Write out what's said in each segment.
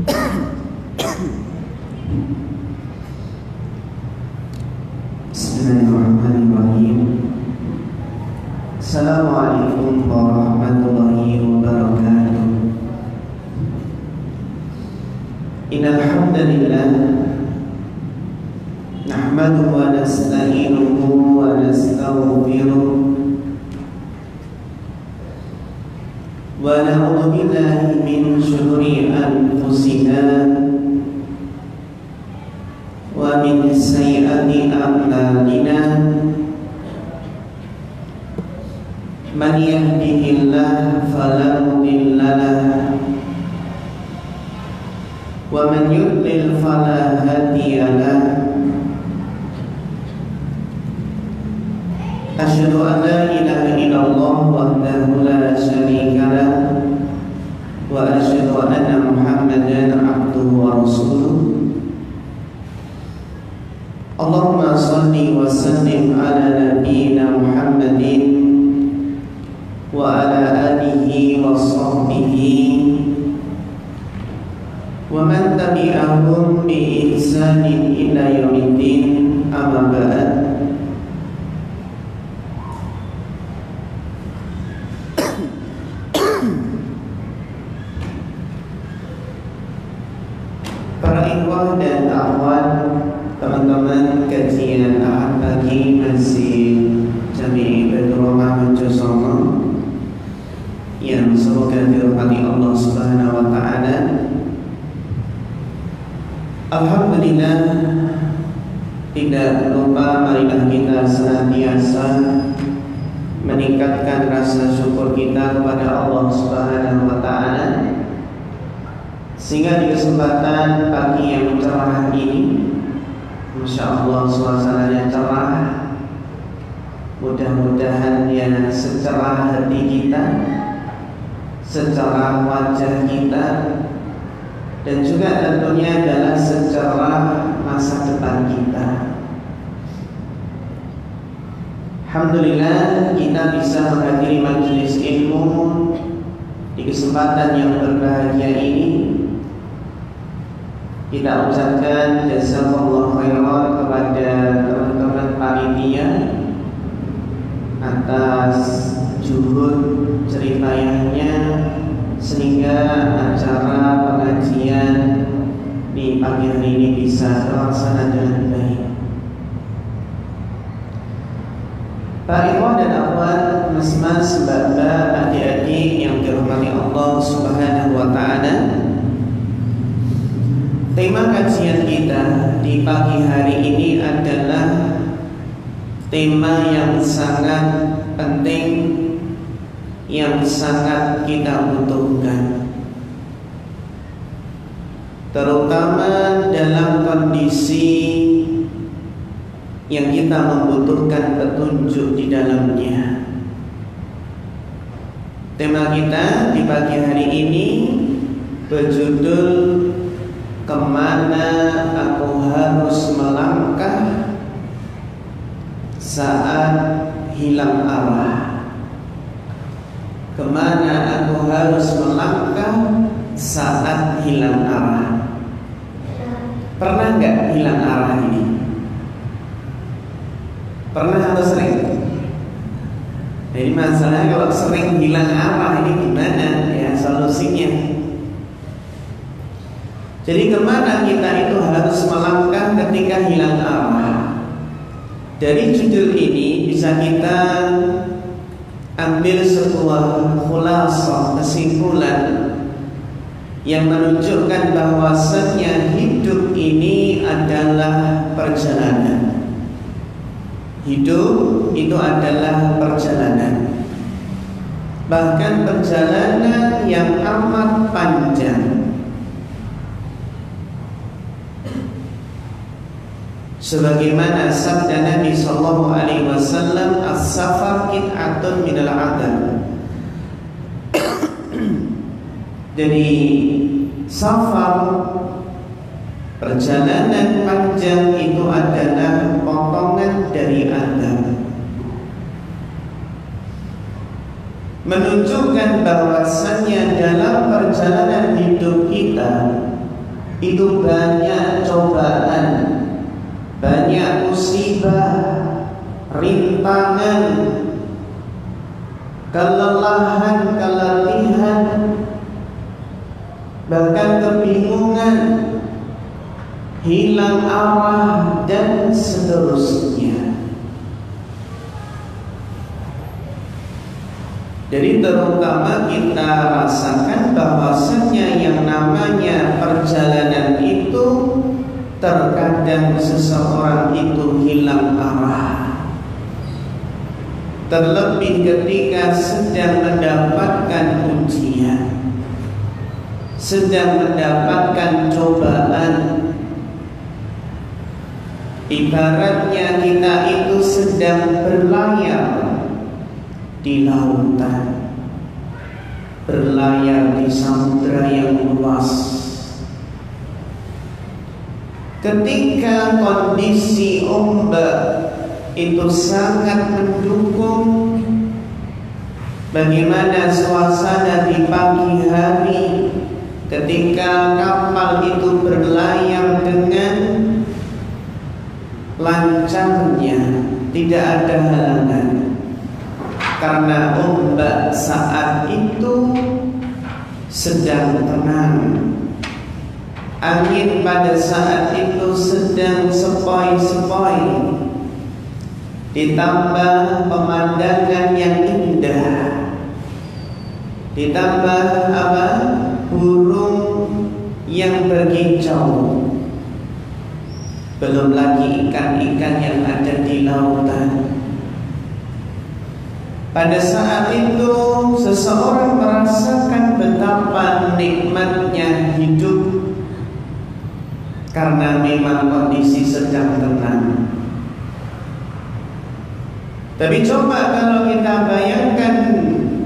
Bismillahirrahmanirrahim. Assalamualaikum warahmatullahi wabarakatuh. Innal hamdalillah nahmaduhu wa nasta'inuhu wa nastaghfiruh wa na'udzu billahi min shururi anfusina wa min sayyiati a'malina. Man yahdihillahu fala mudilla lahu wa man yudlil fala hadiya lahu. Asyhadu an la ilaha illallah wahdahu la syarika lahu wa asyhadu anna Muhammadan abduhu wa rasuluh. Allahumma shalli wa sallim ala nabiyyina Muhammadin wa ala alihi wa sahbihi wa man tabi'ahum bi ihsanin ila yaumiddin, amma ba'd. Para ikhwah dan akhwat, teman-teman kajian Ahad pagi Masjid Jami' Baitur Rahmah Mercusuar yang semoga dirahmati Allah Subhanahu wa taala. Alhamdulillah, tidak lupa marilah kita senantiasa meningkatkan rasa syukur kita kepada Allah Subhanahu wa taala, sehingga di kesempatan pagi yang cerah ini, Masya Allah suasananya cerah. Mudah-mudahan ya secerah hati kita, secerah wajah kita, dan juga tentunya adalah secerah masa depan kita. Alhamdulillah kita bisa menghadiri majelis ilmu di kesempatan yang berbahagia ini. Kita ucapkan jazakallahu khairan kepada teman-teman panitia atas juhud ceritayahnya sehingga acara pengajian di pagi hari ini bisa terlaksana dengan baik. Para ikhwan dan akhwat, mas-mas, mbak-mbak, adik-adik yang dirahmati Allah Subhanahu wa taala, tema kajian kita di pagi hari ini adalah tema yang sangat penting, yang sangat kita butuhkan, terutama dalam kondisi yang kita membutuhkan petunjuk di dalamnya. Tema kita di pagi hari ini berjudul kemana aku harus melangkah saat hilang arah. Kemana aku harus melangkah saat hilang arah. Pernah nggak hilang arah ini? Pernah atau sering? Jadi masalahnya kalau sering hilang arah ini gimana ya solusinya? Jadi kemana kita itu harus melangkah ketika hilang arah? Dari judul ini bisa kita ambil sebuah khulasah, kesimpulan yang menunjukkan bahwasanya hidup ini adalah perjalanan. Hidup itu adalah perjalanan, bahkan perjalanan yang amat panjang. Sebagaimana sabda Nabi sallallahu alaihi wasallam, as-safar qit'atun minal 'adab. Jadi safar, perjalanan panjang itu adalah potongan dari adab. Menunjukkan bahwasannya dalam perjalanan hidup kita itu banyak cobaan, banyak musibah, rintangan, kelelahan, keletihan, bahkan kebingungan, hilang arah, dan seterusnya. Jadi terutama kita rasakan bahwasannya yang namanya perjalanan itu terkadang seseorang itu hilang arah. Terlebih ketika sedang mendapatkan ujian, sedang mendapatkan cobaan. Ibaratnya kita itu sedang berlayar di lautan, berlayar di samudra yang luas. Ketika kondisi ombak itu sangat mendukung, bagaimana suasana di pagi hari ketika kapal itu berlayar dengan lancarnya, tidak ada halangan. Karena ombak saat itu sedang tenang, angin pada saat itu sedang sepoi-sepoi, ditambah pemandangan yang indah, ditambah burung yang berkicau, belum lagi ikan-ikan yang ada di lautan. Pada saat itu seseorang merasakan betapa nikmatnya hidup, karena memang kondisi sedang tenang. Tapi coba kalau kita bayangkan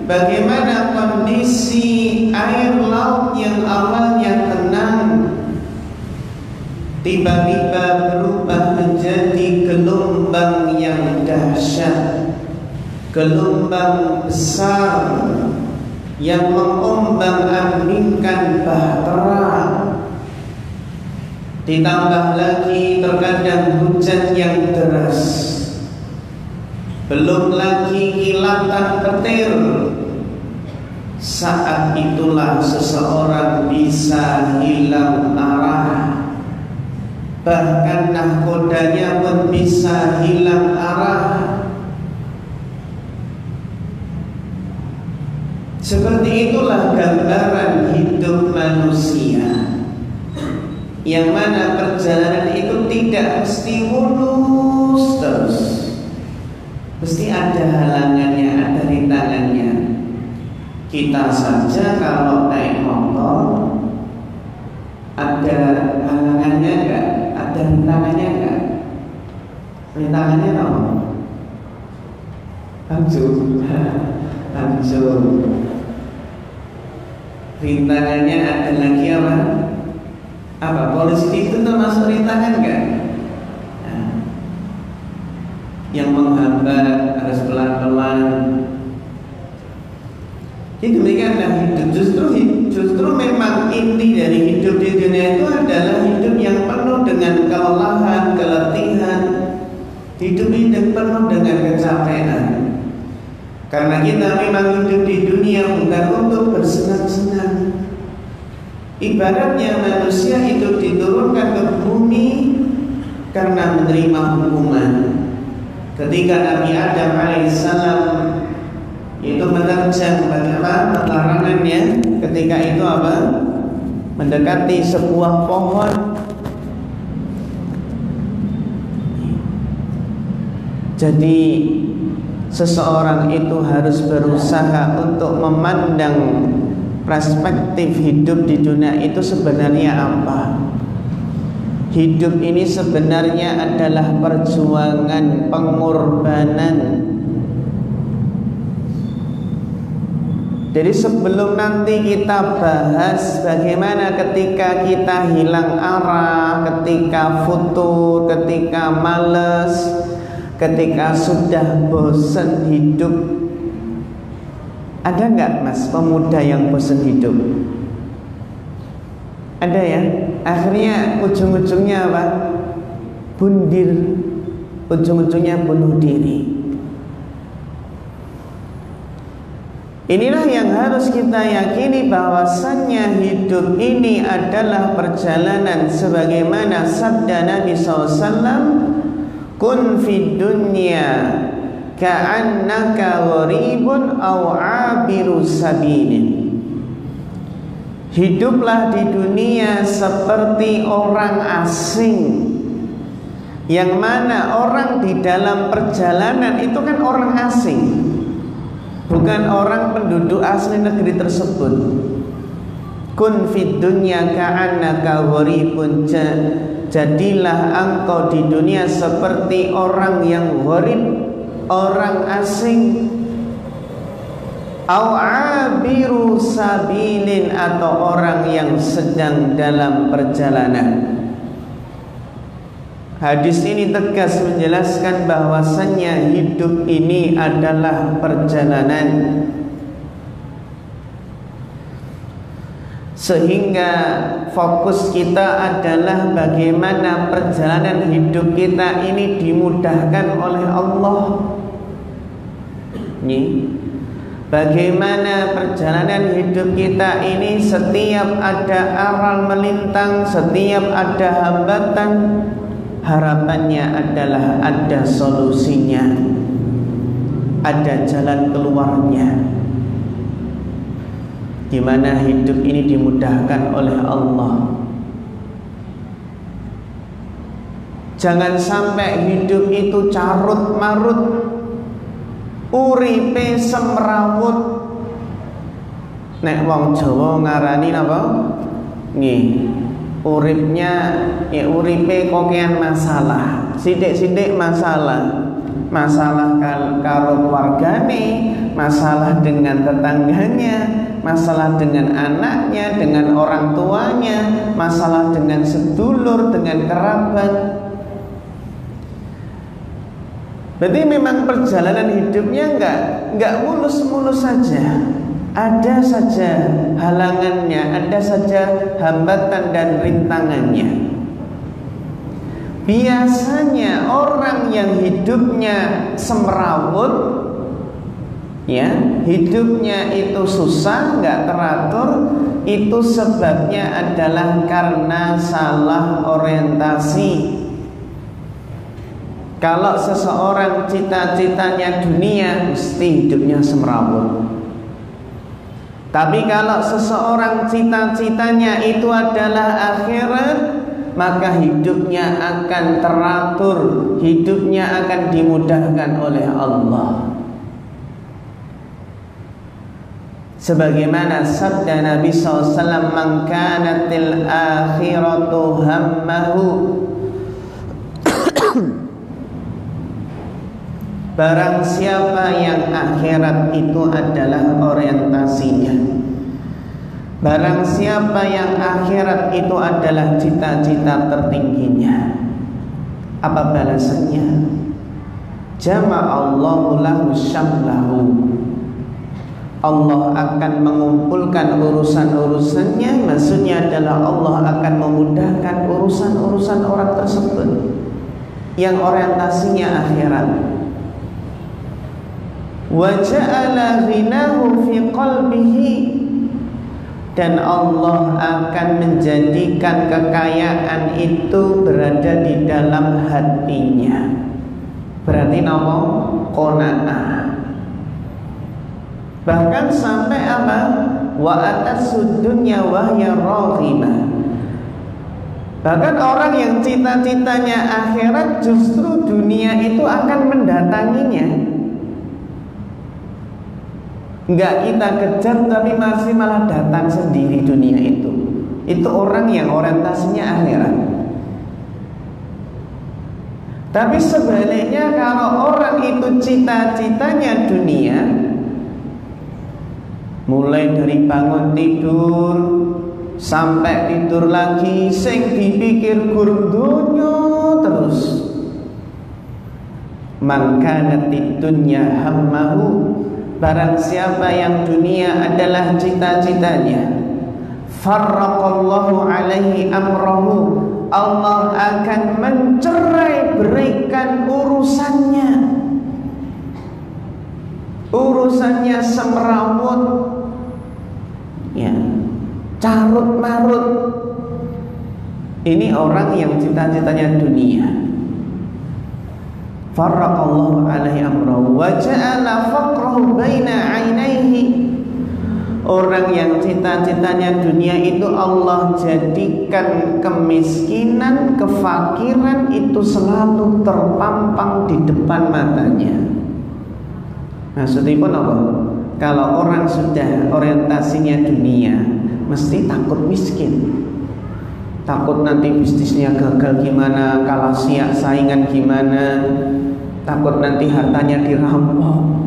bagaimana kondisi air laut yang awalnya tenang tiba-tiba berubah menjadi gelombang yang dahsyat, gelombang besar yang mengombang-ambingkan bahtera. Ditambah lagi terkadang hujan yang deras, belum lagi kilatan petir. Saat itulah seseorang bisa hilang arah, bahkan nahkodanya pun bisa hilang arah. Seperti itulah gambaran hidup manusia, yang mana perjalanan itu tidak mesti mulus terus, mesti ada halangannya, ada rintangannya. Kita saja kalau naik motor, ada halangannya enggak? Ada rintangannya enggak? Rintangannya apa? Hancur. Rintangannya ada lagi apa? Polisi itu termasuk rintangan enggak? Yang menghambat harus pelan-pelan. Jadi demikianlah hidup. Justru memang inti dari hidup di dunia itu adalah hidup yang penuh dengan kelelahan, keletihan, hidup penuh dengan kecapean. Karena kita memang hidup di dunia bukan untuk bersenang-senang. Ibaratnya manusia itu diturunkan ke bumi karena menerima hukuman. Ketika Nabi Adam alaihissalam itu menerjang larangannya, ketika itu mendekati sebuah pohon. Jadi seseorang itu harus berusaha untuk memandang perspektif hidup di dunia itu sebenarnya apa. Hidup ini sebenarnya adalah perjuangan, pengorbanan. Jadi sebelum nanti kita bahas bagaimana ketika kita hilang arah, ketika futur, ketika males, ketika sudah bosan hidup. Ada nggak mas pemuda yang bosan hidup? Ada ya, akhirnya ujung-ujungnya apa? Bundir, ujung-ujungnya bunuh diri. Inilah yang harus kita yakini, bahwasannya hidup ini adalah perjalanan sebagaimana sabda Nabi SAW, kun fid dunya ka'annaka gharibun aw 'abiru sabilin. Hiduplah di dunia seperti orang asing, yang mana orang di dalam perjalanan itu kan orang asing, bukan orang penduduk asli negeri tersebut. Kun fid dunya ka'annaka gharibun, jadilah engkau di dunia seperti orang yang gharib, orang asing, au abiru sabilin, atau orang yang sedang dalam perjalanan. Hadis ini tegas menjelaskan bahwasannya hidup ini adalah perjalanan, sehingga fokus kita adalah bagaimana perjalanan hidup kita ini dimudahkan oleh Allah. Bagaimana perjalanan hidup kita ini setiap ada aral melintang, setiap ada hambatan, harapannya adalah ada solusinya, ada jalan keluarnya, di mana hidup ini dimudahkan oleh Allah. Jangan sampai hidup itu carut marut, uripe semrawut. Nek wong Jawa ngarani napa? Nggih, uripnya ya uripe kokean masalah, sithik-sithik masalah. Masalah karo keluargane, masalah dengan tetangganya, masalah dengan anaknya, dengan orang tuanya, masalah dengan sedulur, dengan kerabat. Berarti memang perjalanan hidupnya enggak mulus-mulus saja. Ada saja halangannya, ada saja hambatan dan rintangannya. Biasanya orang yang hidupnya semrawut, ya, hidupnya itu susah, enggak teratur, itu sebabnya adalah karena salah orientasi. Kalau seseorang cita-citanya dunia, mesti hidupnya semrawut. Tapi kalau seseorang cita-citanya itu adalah akhirat, maka hidupnya akan teratur, hidupnya akan dimudahkan oleh Allah. Sebagaimana sabda Nabi SAW, man kanatil akhiratu hammahu, barang siapa yang akhirat itu adalah orientasinya, barang siapa yang akhirat itu adalah cita-cita tertingginya, apa balasannya? Jama'allahu lahu syamlahu, Allah akan mengumpulkan urusan-urusannya. Maksudnya adalah Allah akan memudahkan urusan-urusan orang tersebut yang orientasinya akhirat. Wa ja'ala ghinahu fi qalbihi, dan Allah akan menjadikan kekayaan itu berada di dalam hatinya. Berarti nama qanaah. Bahkan sampai apa? Wa atasud dunya wa hiya raghibah. Bahkan orang yang cita-citanya akhirat, justru dunia itu akan mendatanginya. Enggak kita kejar, tapi masih malah datang sendiri dunia itu. Itu orang yang orientasinya akhirat. Tapi sebaliknya, kalau orang itu cita-citanya dunia, mulai dari bangun tidur sampai tidur lagi, sing dipikir gurung dunya terus. Man kanatid dunya hammahu, barang siapa yang dunia adalah cita-citanya, farraqallahu alaihi amrahu, Allah akan mencerai berikan urusannya semerawut, ya, carut marut. Ini orang yang cita-citanya dunia. Farraqallahu alaihi amrahu wa ja'ala faqrahu baina 'ainaihi. Orang yang cita-citanya dunia itu Allah jadikan kemiskinan, kefakiran itu selalu terpampang di depan matanya. Maksudnya pun apa? Kalau orang sudah orientasinya dunia, mesti takut miskin. Takut nanti bisnisnya gagal gimana, kalah saingan gimana, takut nanti hartanya dirampok.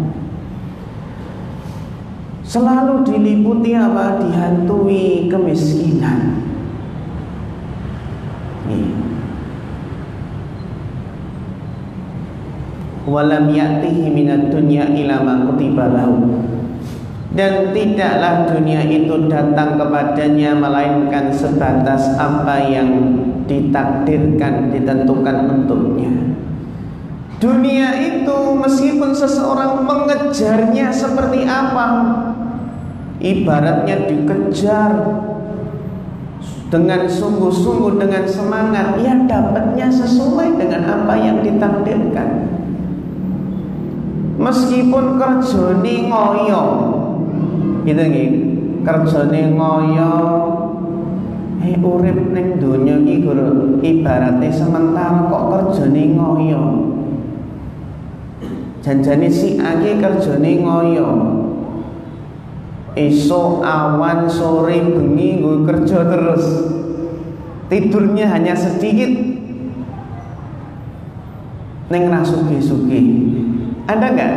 Selalu diliputi apa? Dihantui kemiskinan. Walam ya'tihi minad dunya ila ma kutiba lahu. Dan tidaklah dunia itu datang kepadanya melainkan sebatas apa yang ditakdirkan, ditentukan untuknya. Dunia itu meskipun seseorang mengejarnya seperti apa, ibaratnya dikejar dengan sungguh-sungguh, dengan semangat, ya dapatnya sesuai dengan apa yang ditakdirkan. Meskipun kerjane ngoyo, gitu nggih, kerjane ngoyo, urip ning donya iki guru ibarate sementara kok kerjane ngoyo. Janjane si ake kerjane ngoyo, esok, awan, sore, bengi gue kerja terus, tidurnya hanya sedikit, neng rasuki-suki. Ada nggak?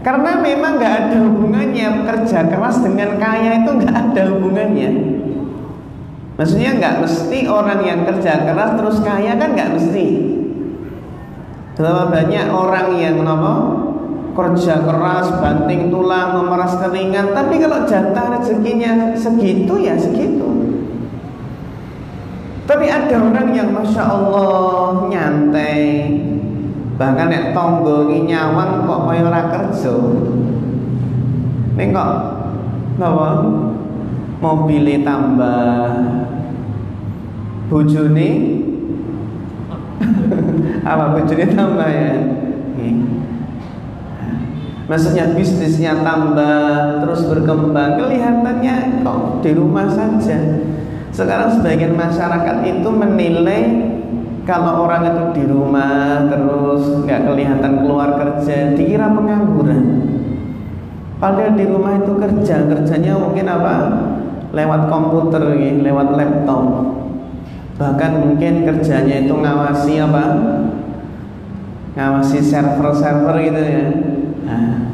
Karena memang nggak ada hubungannya kerja keras dengan kaya, itu nggak ada hubungannya. Maksudnya nggak mesti orang yang kerja keras terus kaya, kan nggak mesti. Terlalu banyak orang yang kerja keras, banting tulang, memeras keringat, tapi kalau jatah rezekinya segitu ya segitu. Tapi ada orang yang masya Allah nyantai, bahkan nek tonggo nyawang kok kaya ora kerja. Ning kok mobile tambah, bojone apa bojone tambah ya. Maksudnya bisnisnya tambah, terus berkembang, kelihatannya kok di rumah saja. Sekarang sebagian masyarakat itu menilai kalau orang itu di rumah terus nggak kelihatan keluar kerja, dikira pengangguran. Padahal di rumah itu kerjanya mungkin apa? Lewat komputer, lewat laptop. Bahkan mungkin kerjanya itu ngawasi apa? Ngawasi server-server gitu ya. Nah,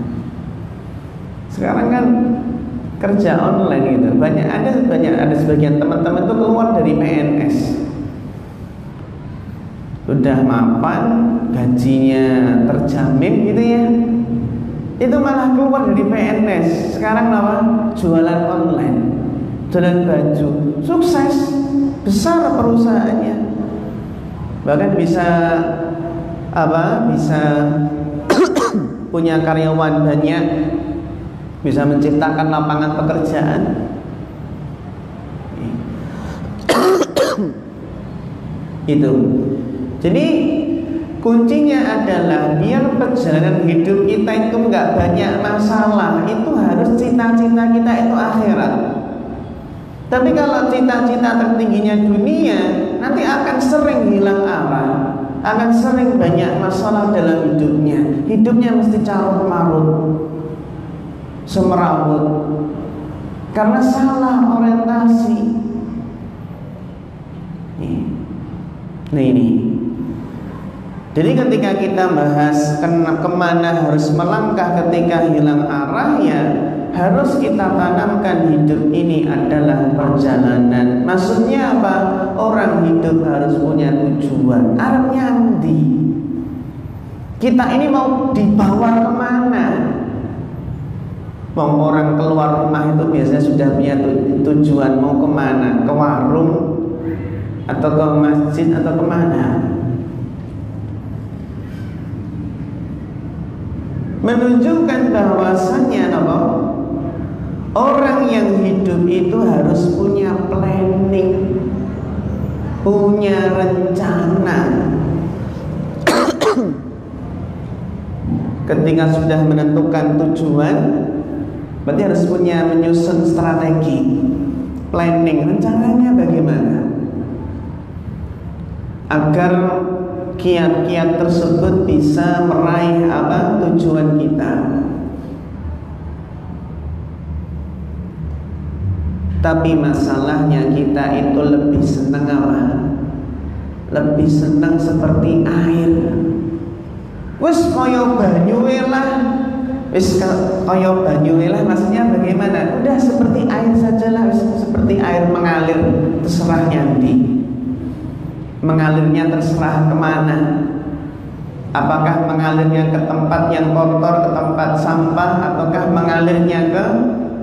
sekarang kan kerja online gitu. Ada sebagian teman-teman itu keluar dari PNS. Sudah mapan, gajinya terjamin gitu ya. Itu malah keluar dari PNS. Sekarang apa? Jualan online, jualan baju, sukses, besar perusahaannya. Bahkan bisa punya karyawan banyak, bisa menciptakan lapangan pekerjaan. Itu. Jadi kuncinya adalah biar perjalanan hidup kita itu nggak banyak masalah, itu harus cita-cita kita itu akhirat. Tapi kalau cita-cita tertingginya dunia, nanti akan sering hilang arah, akan sering banyak masalah dalam hidupnya. Hidupnya mesti carut marut, semerawut, karena salah orientasi. Nah ini. Jadi ketika kita bahas kemana harus melangkah ketika hilang arah, ya harus kita tanamkan hidup ini adalah perjalanan. Maksudnya apa? Orang hidup harus punya tujuan. Arabnya endi? Kita ini mau dibawa kemana? Orang keluar rumah itu biasanya sudah punya tujuan. tujuan mau kemana, ke warung atau ke masjid atau kemana. Menunjukkan bahwasannya apa? Orang yang hidup itu harus punya planning, punya rencana. Ketika sudah menentukan tujuan, berarti harus punya menyusun strategi, planning, rencananya bagaimana agar kiat-kiat tersebut bisa meraih apa tujuan kita. Tapi masalahnya kita itu lebih senang apa? Lebih senang seperti air. Wis kaya banyu lah. Wis kaya banyu lah, maksudnya bagaimana? Udah seperti air sajalah, seperti air mengalir, terserah nyandi. Mengalirnya terserah kemana. Apakah mengalirnya ke tempat yang kotor, ke tempat sampah, ataukah mengalirnya ke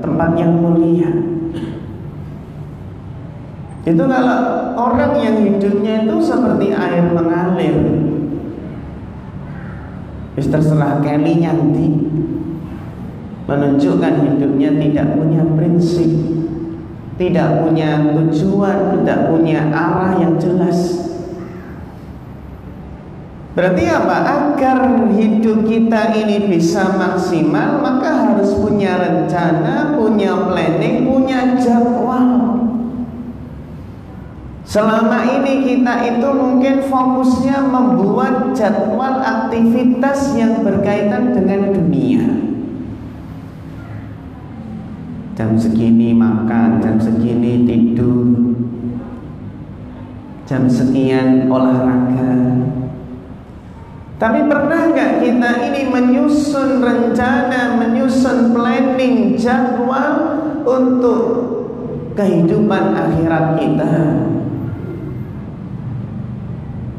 tempat yang mulia? Itu kalau orang yang hidupnya itu seperti air mengalir, wis terserah keli nyanti, menunjukkan hidupnya tidak punya prinsip, tidak punya tujuan, tidak punya arah yang jelas. Berarti apa? Agar hidup kita ini bisa maksimal, maka harus punya rencana, punya planning, punya jadwal. Selama ini kita itu mungkin fokusnya membuat jadwal aktivitas yang berkaitan dengan dunia. Jam segini makan, jam segini tidur, jam sekian olahraga. Tapi pernah gak kita ini menyusun rencana, menyusun planning, jadwal untuk kehidupan akhirat kita?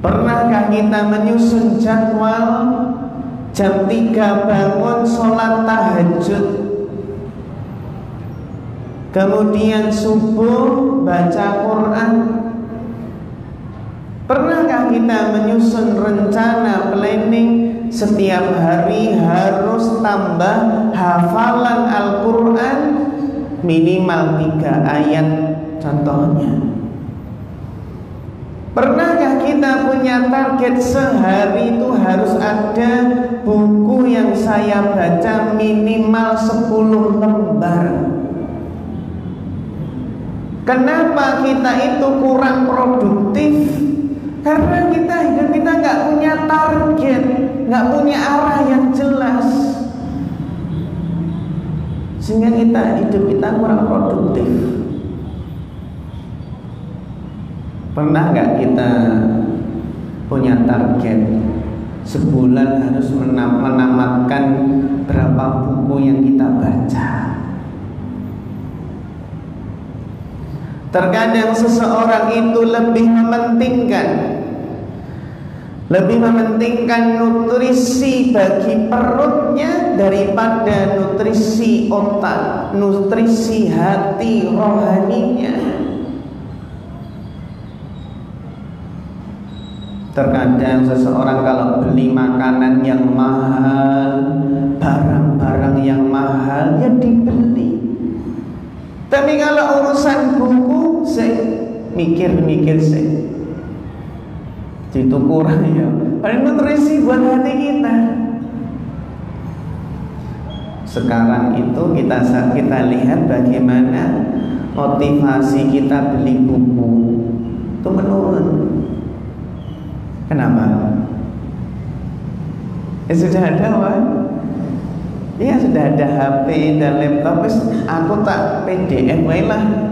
Pernahkah kita menyusun jadwal jam 3 bangun sholat tahajud, kemudian subuh baca Quran? Pernahkah kita menyusun rencana planning setiap hari harus tambah hafalan Al-Quran minimal 3 ayat contohnya? Pernahkah kita punya target sehari itu harus ada buku yang saya baca minimal 10 lembar? Kenapa kita itu kurang produktif? Karena hidup kita nggak punya target, nggak punya arah yang jelas, sehingga hidup kita kurang produktif. Pernah nggak kita punya target sebulan harus menamatkan berapa buku yang kita baca? Terkadang seseorang itu lebih mementingkan nutrisi bagi perutnya daripada nutrisi otak, nutrisi hati rohaninya. Terkadang seseorang kalau beli makanan yang mahal, barang-barang yang mahal, ya dibeli. Tapi kalau urusan buku, saya mikir-mikir saya, itu kurang ya. Paling nutrisi buat hati kita. Sekarang itu kita lihat bagaimana motivasi kita beli buku itu menurun. Kenapa? Ya sudah ada kan? Ya sudah ada HP dan laptop, aku tak PDF wae lah,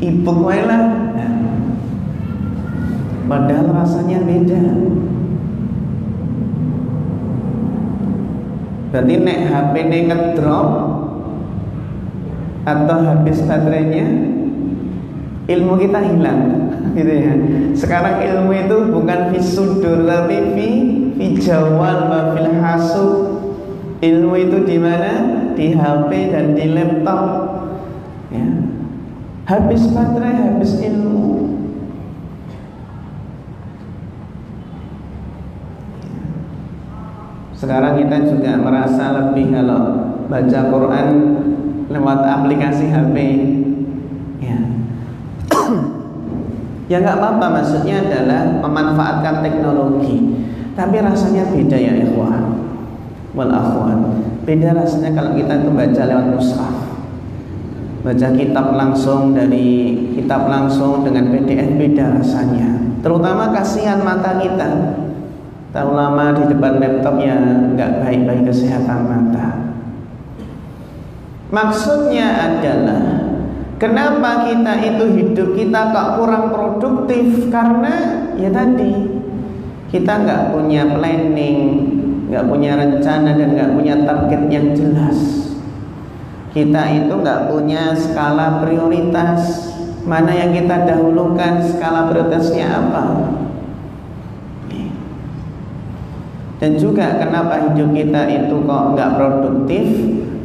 e-book wae lah. Nah, padahal rasanya beda. Berarti nek HP ini ngedrop atau habis baterainya, ilmu kita hilang, gitu ya. Sekarang ilmu itu bukan fi sudur tapi fi jawal wa fil hasub. Ilmu itu di mana? Di HP dan di laptop. Ya. habis baterai, habis ilmu. Sekarang kita juga merasa lebih kalau baca Quran lewat aplikasi HP. Ya, ya nggak apa-apa, maksudnya adalah memanfaatkan teknologi. Tapi rasanya beda ya ikhwah wal akhwat. Beda rasanya kalau kita itu baca lewat mushaf, baca kitab langsung, dari kitab langsung dengan PDF, beda rasanya. Terutama kasihan mata kita. Tahu lama di depan laptop ya nggak baik bagi kesehatan mata. Maksudnya adalah kenapa kita itu hidup kita kok kurang produktif? Karena ya tadi kita nggak punya planning, nggak punya rencana, dan nggak punya target yang jelas. Kita itu nggak punya skala prioritas. Mana yang kita dahulukan, skala prioritasnya apa? Dan juga kenapa hidup kita itu kok nggak produktif?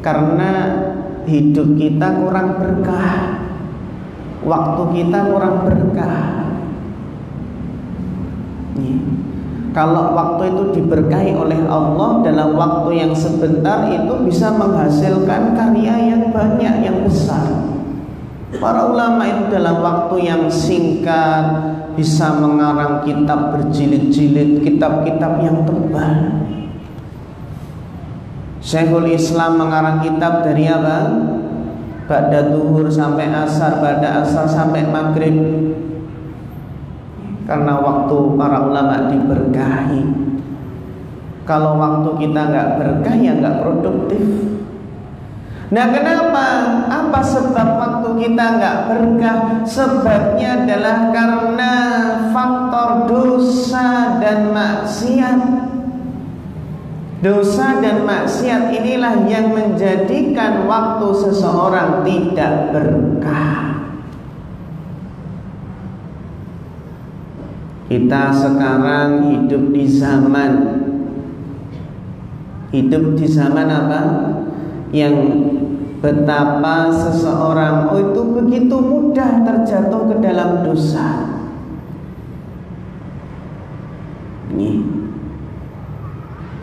Karena hidup kita kurang berkah, waktu kita kurang berkah. Kalau waktu itu diberkahi oleh Allah dalam waktu yang sebentar, itu bisa menghasilkan karya yang banyak, yang besar. Para ulama itu dalam waktu yang singkat bisa mengarang kitab berjilid-jilid, kitab-kitab yang tebal. Syekhul Islam mengarang kitab dari apa? Ba'da duhur sampai asar, ba'da asar sampai maghrib. Karena waktu para ulama diberkahi. Kalau waktu kita nggak berkah, ya nggak produktif. Nah, kenapa? Apa sebab waktu kita nggak berkah? Sebabnya adalah karena faktor dosa dan maksiat. Dosa dan maksiat inilah yang menjadikan waktu seseorang tidak berkah. Kita sekarang hidup di zaman apa? Yang betapa seseorang itu begitu mudah terjatuh ke dalam dosa.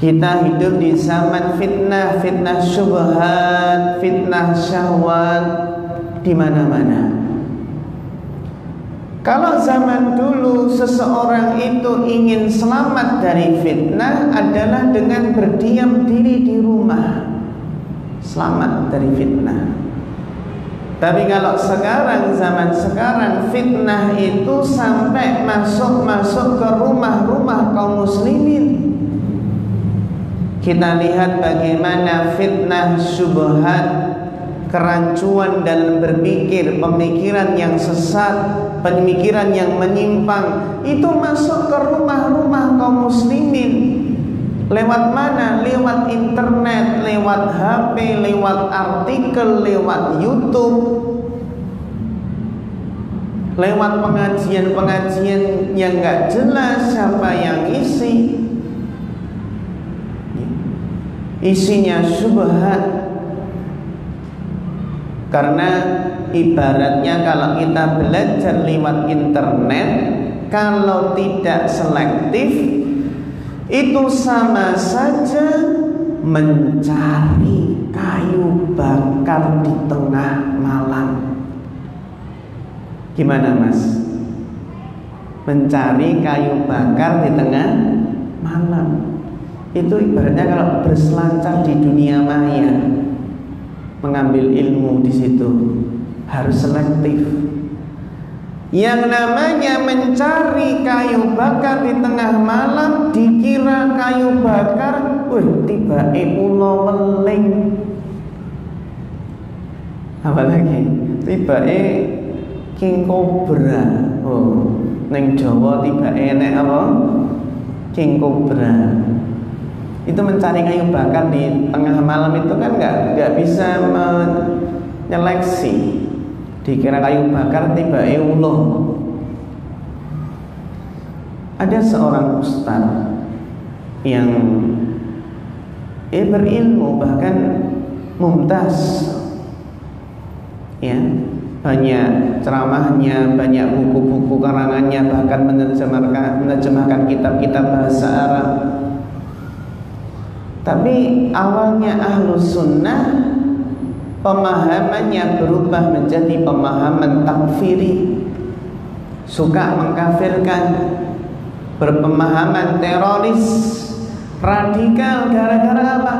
Kita hidup di zaman fitnah, fitnah syubhat, fitnah syahwat di mana-mana. Kalau zaman dulu seseorang itu ingin selamat dari fitnah adalah dengan berdiam diri di rumah, selamat dari fitnah. Tapi kalau sekarang, zaman sekarang, fitnah itu sampai masuk ke rumah-rumah kaum muslimin. Kita lihat bagaimana fitnah syubhat, kerancuan dalam berpikir, pemikiran yang sesat, pemikiran yang menyimpang, itu masuk ke rumah-rumah kaum muslimin. Lewat mana? Lewat internet, lewat HP, lewat artikel, lewat YouTube, lewat pengajian-pengajian yang gak jelas siapa yang isi. Isinya syubhat. Karena ibaratnya kalau kita belajar lewat internet, kalau tidak selektif, itu sama saja mencari kayu bakar di tengah malam. Gimana Mas? Mencari kayu bakar di tengah malam. Itu ibaratnya kalau berselancar di dunia maya, mengambil ilmu di situ harus selektif. Yang namanya mencari kayu bakar di tengah malam, dikira kayu bakar, tiba ulo weling. Apalagi tiba king cobra. Neng Jawa tiba enek apa? King cobra. Itu mencari kayu bakar di tengah malam itu kan nggak bisa menyeleksi. Dikira kayu bakar tiba ulo. Ada seorang ustaz yang berilmu, bahkan mumtaz, ya, banyak ceramahnya, banyak buku-buku karangannya, bahkan menerjemahkan kitab-kitab bahasa Arab. Tapi awalnya Ahlus Sunnah pemahamannya berubah menjadi pemahaman takfiri, suka mengkafirkan, berpemahaman teroris, radikal. Gara-gara apa?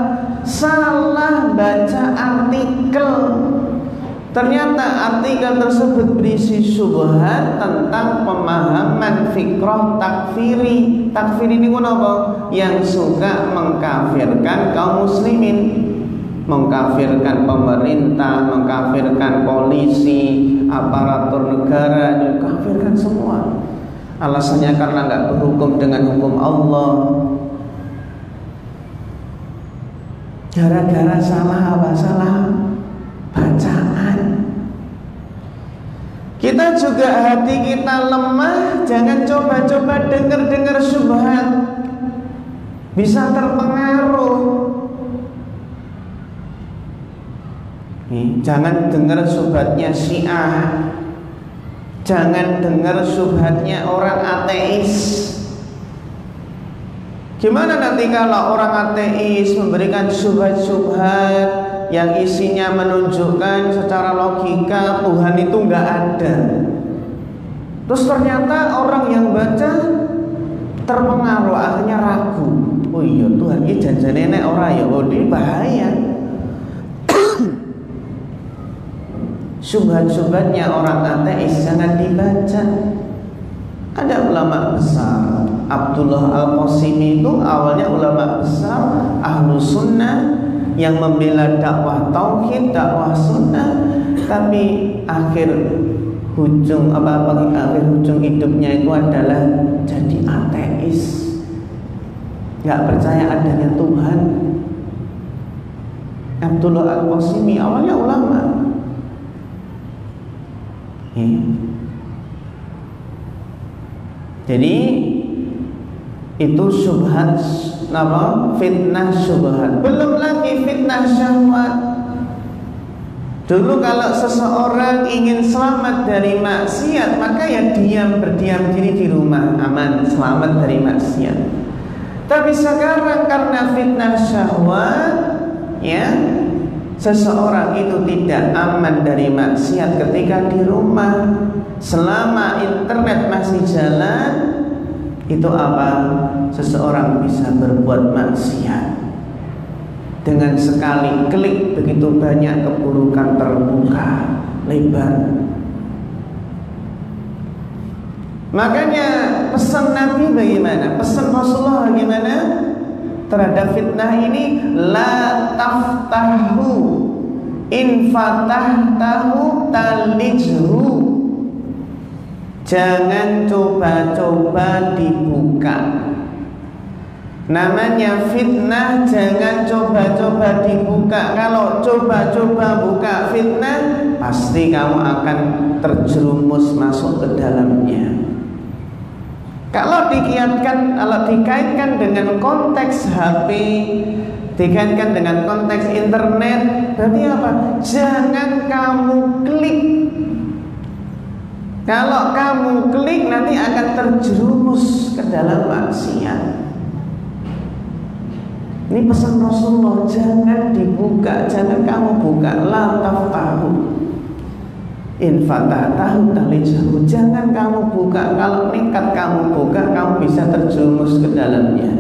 Salah baca artikel. Ternyata artikel tersebut berisi syubhat tentang pemahaman fikrah takfiri. Takfiri ini apa? Yang suka mengkafirkan kaum muslimin, mengkafirkan pemerintah, mengkafirkan polisi, aparatur negara, dikafirkan semua. Alasannya karena nggak berhukum dengan hukum Allah. Gara-gara salah apa? Salah bacaan. Kita juga hati kita lemah, jangan coba-coba dengar-dengar syubhat, bisa terpengaruh. Jangan dengar syubhatnya Syiah, jangan dengar syubhatnya orang ateis. Gimana nanti kalau orang ateis memberikan syubhat-syubhat yang isinya menunjukkan secara logika Tuhan itu nggak ada, terus ternyata orang yang baca terpengaruh, akhirnya ragu. Oh iya, Tuhan ini jangan nenek orang ya, oh ini bahaya. Syubhat-syubhatnya orang ateis jangan dibaca. Ada ulama besar, Abdullah Al-Qasimi itu awalnya ulama besar Ahlus Sunnah yang membela dakwah tauhid, dakwah sunnah, tapi akhir ujung hidupnya itu adalah jadi ateis, nggak percaya adanya Tuhan. Abdullah Al-Qasimi awalnya ulama. Jadi itu syubhat, fitnah syubhat. Belum lagi fitnah syahwat. Dulu kalau seseorang ingin selamat dari maksiat, maka ya berdiam diri di rumah, aman, selamat dari maksiat. Tapi sekarang karena fitnah syahwat, ya, seseorang itu tidak aman dari maksiat ketika di rumah. Selama internet masih jalan, itu apa? Seseorang bisa berbuat maksiat. Dengan sekali klik begitu banyak keburukan terbuka lebar. Makanya pesan Nabi bagaimana? Pesan Rasulullah bagaimana terhadap fitnah ini? La taftahu, in fatahtahu talijhu. Jangan coba-coba dibuka. Namanya fitnah jangan coba-coba dibuka. Kalau coba-coba buka fitnah, pasti kamu akan terjerumus masuk ke dalamnya. Kalau dikaitkan dengan konteks HP, dikaitkan dengan konteks internet, berarti apa? Jangan kamu klik. Kalau kamu klik nanti akan terjerumus ke dalam maksiat. Ini pesan Rasulullah, jangan dibuka, jangan kamu buka. La taftahu, in fatahtahu talijhu. Jangan kamu buka. Kalau nekat kamu buka, kamu bisa terjerumus ke dalamnya.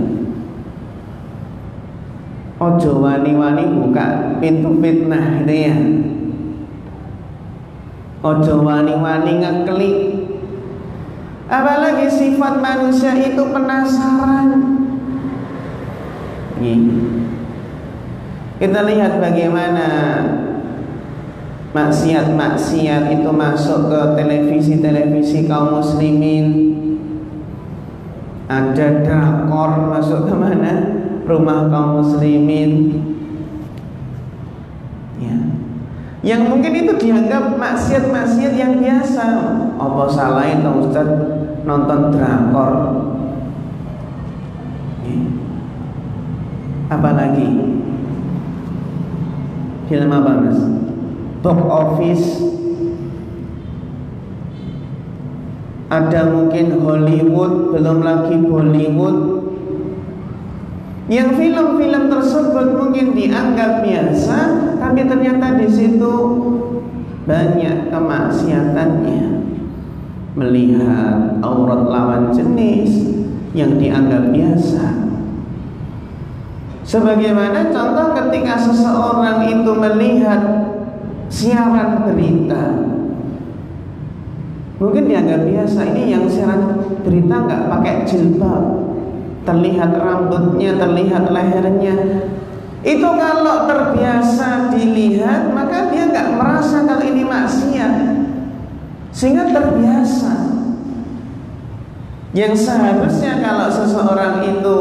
Ojo wani-wani buka pintu fitnah itu ya. Ojo wani-wani ngeklik. Apalagi sifat manusia itu penasaran. Kita lihat bagaimana maksiat-maksiat itu masuk ke televisi-televisi kaum muslimin. Ada drakor masuk ke mana? Rumah kaum muslimin. Ya. Yang mungkin itu dianggap maksiat-maksiat yang biasa. Apa salahin Pak Ustaz nonton drakor? Apalagi film apa mas? Box office ada mungkin Hollywood, belum lagi Bollywood, yang film-film tersebut mungkin dianggap biasa, tapi ternyata di situ banyak kemaksiatannya. Melihat aurat lawan jenis yang dianggap biasa. Sebagaimana contoh ketika seseorang itu melihat siaran berita, mungkin dianggap biasa. Ini yang siaran berita nggak pakai jilbab, terlihat rambutnya, terlihat lehernya. Itu kalau terbiasa dilihat, maka dia nggak merasa kalau ini maksiat, sehingga terbiasa. Yang seharusnya kalau seseorang itu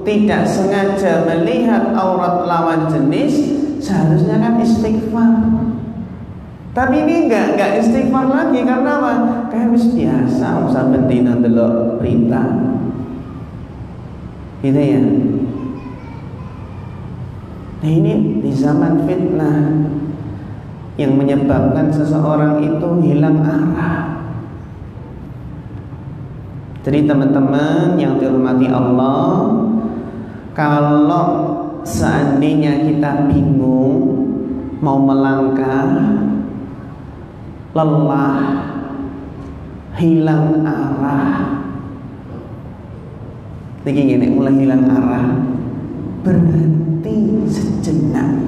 tidak sengaja melihat aurat lawan jenis, seharusnya kan istighfar. Tapi ini enggak istighfar lagi. Karena apa? Kayak wis biasa sampe dina ndelok berita. Gitu ya. Nah, ini di zaman fitnah yang menyebabkan seseorang itu hilang arah. Jadi teman-teman yang dihormati Allah, kalau seandainya kita bingung mau melangkah, lelah, hilang arah, lagi gini, mulai hilang arah, berhenti sejenak.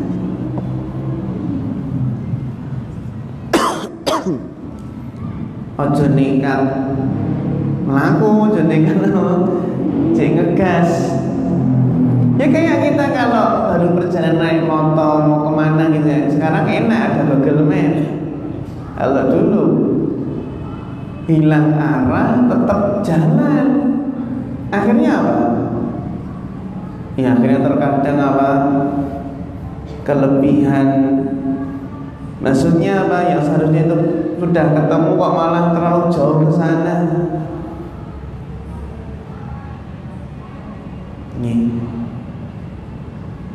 Ojo nekat melaku, ojo nekat ngegas. Ya kayak kita kalau baru perjalanan naik motor mau kemana gitu ya. Sekarang enak ada Google Map. Kalau dulu hilang arah tetap jalan. Akhirnya apa? Ya akhirnya terkadang apa? Kelebihan. Maksudnya apa? Yang seharusnya itu sudah ketemu kok malah terlalu jauh ke sana. Nih.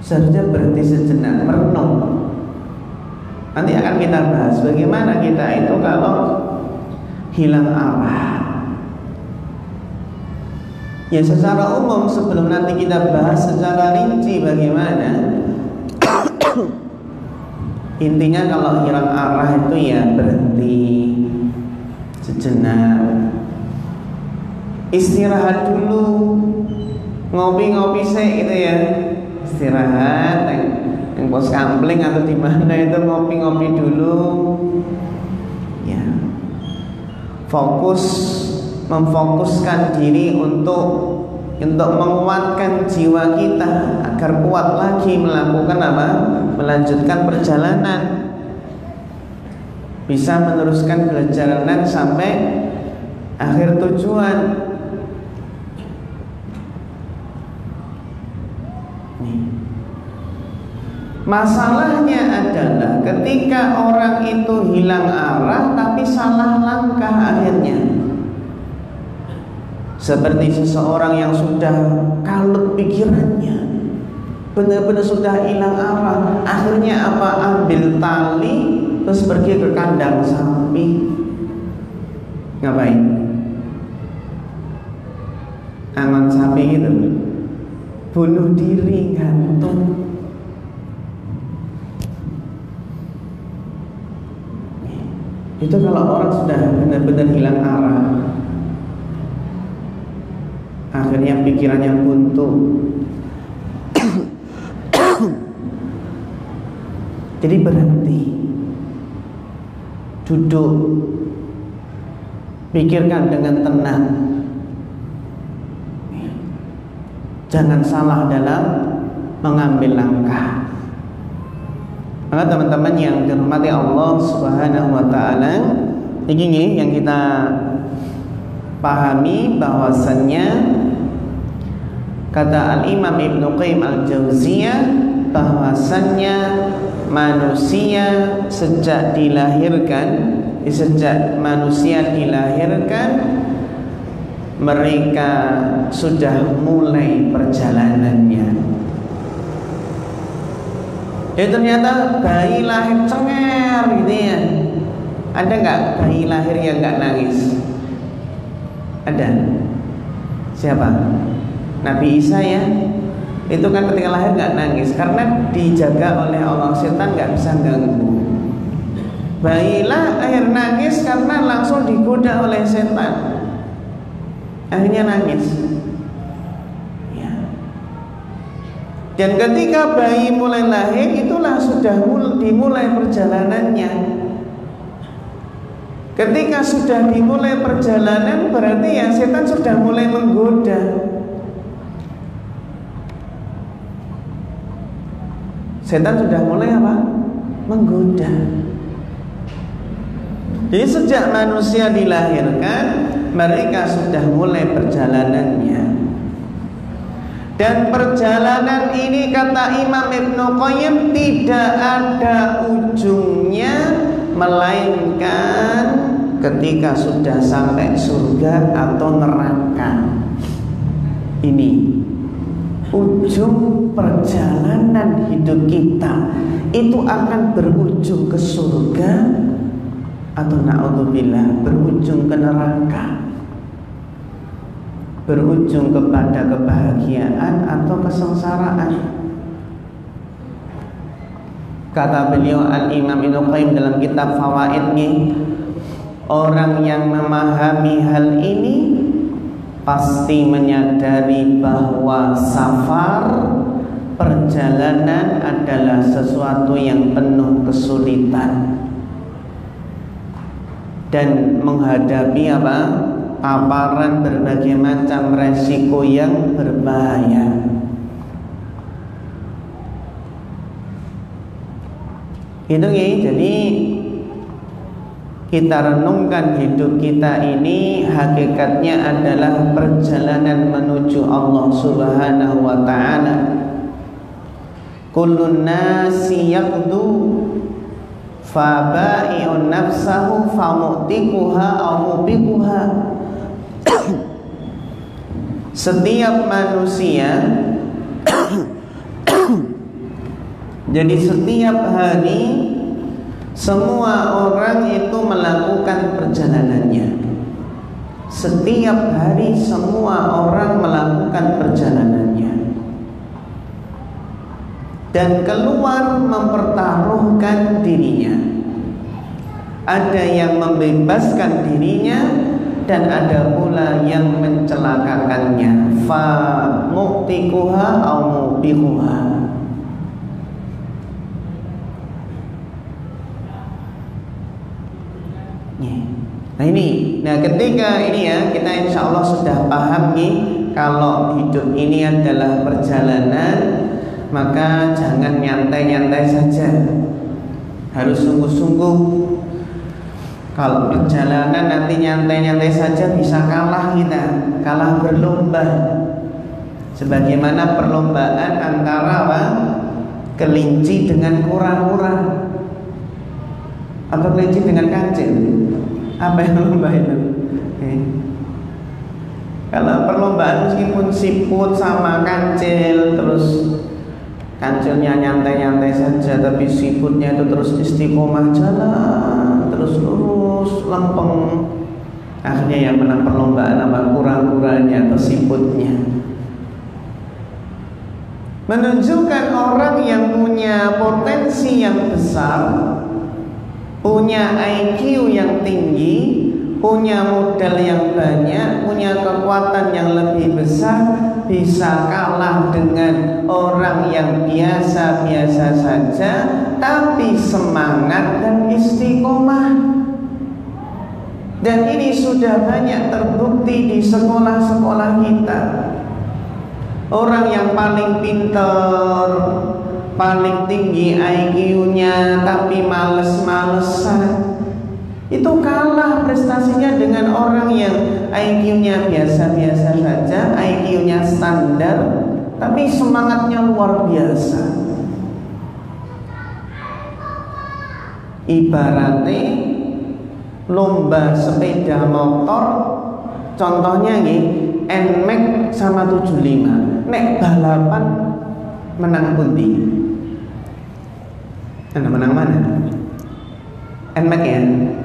Seharusnya berhenti sejenak, merenung. Nanti akan kita bahas bagaimana kita itu kalau hilang arah. Ya secara umum sebelum nanti kita bahas secara rinci bagaimana, intinya kalau hilang arah itu ya berhenti sejenak, istirahat dulu, ngopi-ngopi sih gitu ya, istirahat yang pos kampling atau di mana itu ngopi-ngopi dulu, ya memfokuskan diri untuk menguatkan jiwa kita agar kuat lagi melakukan apa? Melanjutkan perjalanan, bisa meneruskan perjalanan sampai akhir tujuan. Masalahnya adalah ketika orang itu hilang arah tapi salah langkah akhirnya. Seperti seseorang yang sudah kalut pikirannya, benar-benar sudah hilang arah. Akhirnya apa? Ambil tali terus pergi ke kandang sapi. Ngapain? Angon sapi gitu. Bunuh diri, gantung. Itu kalau orang sudah benar-benar hilang arah, akhirnya pikirannya buntu. Jadi berhenti, duduk, pikirkan dengan tenang. Jangan salah dalam mengambil langkah. Maka teman-teman yang dirahmati Allah Subhanahu wa taala, ini yang kita pahami bahwasannya kata Al-Imam Ibnu Qayyim Al-Jauziyah bahwasannya manusia sejak manusia dilahirkan mereka sudah mulai perjalanannya. Ya ternyata bayi lahir cenger gitu ya. Ada nggak bayi lahir yang nggak nangis? Ada? Siapa? Nabi Isa ya. Itu kan ketika lahir nggak nangis karena dijaga oleh Allah, setan nggak bisa ganggu. Bayilah lahir nangis karena langsung digoda oleh setan, akhirnya nangis. Ya. Dan ketika bayi mulai lahir, itulah sudah dimulai perjalanannya. Ketika sudah dimulai perjalanan, berarti ya setan sudah mulai menggoda. Setan sudah mulai apa? Menggoda. Jadi sejak manusia dilahirkan, mereka sudah mulai perjalanannya. Dan perjalanan ini kata Imam Ibnu Qayyim tidak ada ujungnya, melainkan ketika sudah sampai surga atau neraka. Ini ujung perjalanan hidup kita, itu akan berujung ke surga atau na'udzubillah berujung ke neraka, berujung kepada kebahagiaan atau kesengsaraan. Kata beliau Al-Imam Ibnu Qayyim dalam kitab Fawaidnya, orang yang memahami hal ini pasti menyadari bahwa safar, perjalanan adalah sesuatu yang penuh kesulitan dan menghadapi apa? Paparan berbagai macam resiko yang berbahaya. Gitu ya. Jadi kita renungkan hidup kita ini hakikatnya adalah perjalanan menuju Allah Subhanahu wa taala. Kullun nasi yaqdu fa ba'i'un nafsahu fa mu'tikuha aw mubiquha. Setiap manusia jadi setiap hari semua orang itu melakukan perjalanannya. Setiap hari semua orang melakukan perjalanannya dan keluar mempertaruhkan dirinya. Ada yang membebaskan dirinya dan ada pula yang mencelakakannya. Fa muqtikuha au mubiquha. Nah ini, ketika ini ya kita insya Allah sudah paham nih kalau hidup ini adalah perjalanan, maka jangan nyantai-nyantai saja, harus sungguh-sungguh. Kalau perjalanan nanti nyantai-nyantai saja bisa kalah kita, kalah berlomba. Sebagaimana perlombaan antara apa? Kelinci dengan kura-kura atau kelinci dengan kancil. Apa yang lomba itu? Kalau perlombaan meskipun siput sama kancil, terus kancilnya nyantai-nyantai saja, tapi siputnya itu terus istiqomah jalan, terus lurus, lempeng. Akhirnya yang menang perlombaan apa? Kura-kuranya atau siputnya. Menunjukkan orang yang punya potensi yang besar, punya IQ yang tinggi, punya modal yang banyak, punya kekuatan yang lebih besar, bisa kalah dengan orang yang biasa-biasa saja tapi semangat dan istiqomah. Dan ini sudah banyak terbukti di sekolah-sekolah kita. Orang yang paling pintar, paling tinggi IQ-nya tapi males-malesan, itu kalah prestasinya dengan orang yang IQ-nya biasa-biasa saja, IQ-nya standar tapi semangatnya luar biasa. Ibaratnya lomba sepeda motor, contohnya nih NMAX sama 75, nek balapan menang pundi? Anda menang mana? NMAX ya?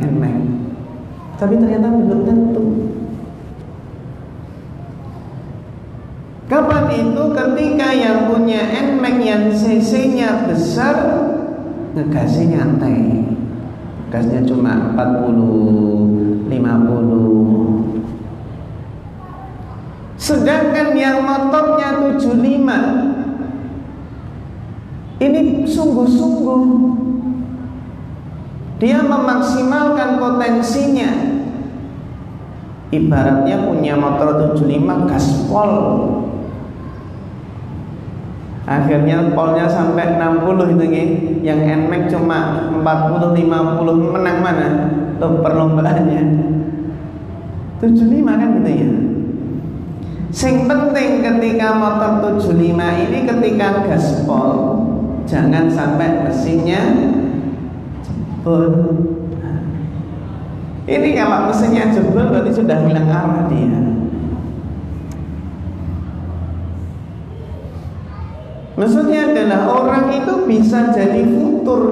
NMAX. Tapi ternyata belum tentu. perempuan itu ketika yang punya NMAX yang cc-nya besar, ngegasnya nyantai, gasnya cuma 40, 50. Sedangkan yang motornya 75 ini sungguh-sungguh dia memaksimalkan potensinya. Ibaratnya punya motor 75 gaspol, akhirnya polnya sampai 60 itu nih. Yang NMAX cuma 40, 50, menang mana tuh perlombaannya? 75 kan gitu ya. Sing penting ketika motor 75 ini ketika gaspol jangan sampai mesinnya jebol. Ini kalau mesinnya jebol berarti sudah hilang arah dia. Maksudnya adalah orang itu bisa jadi futur,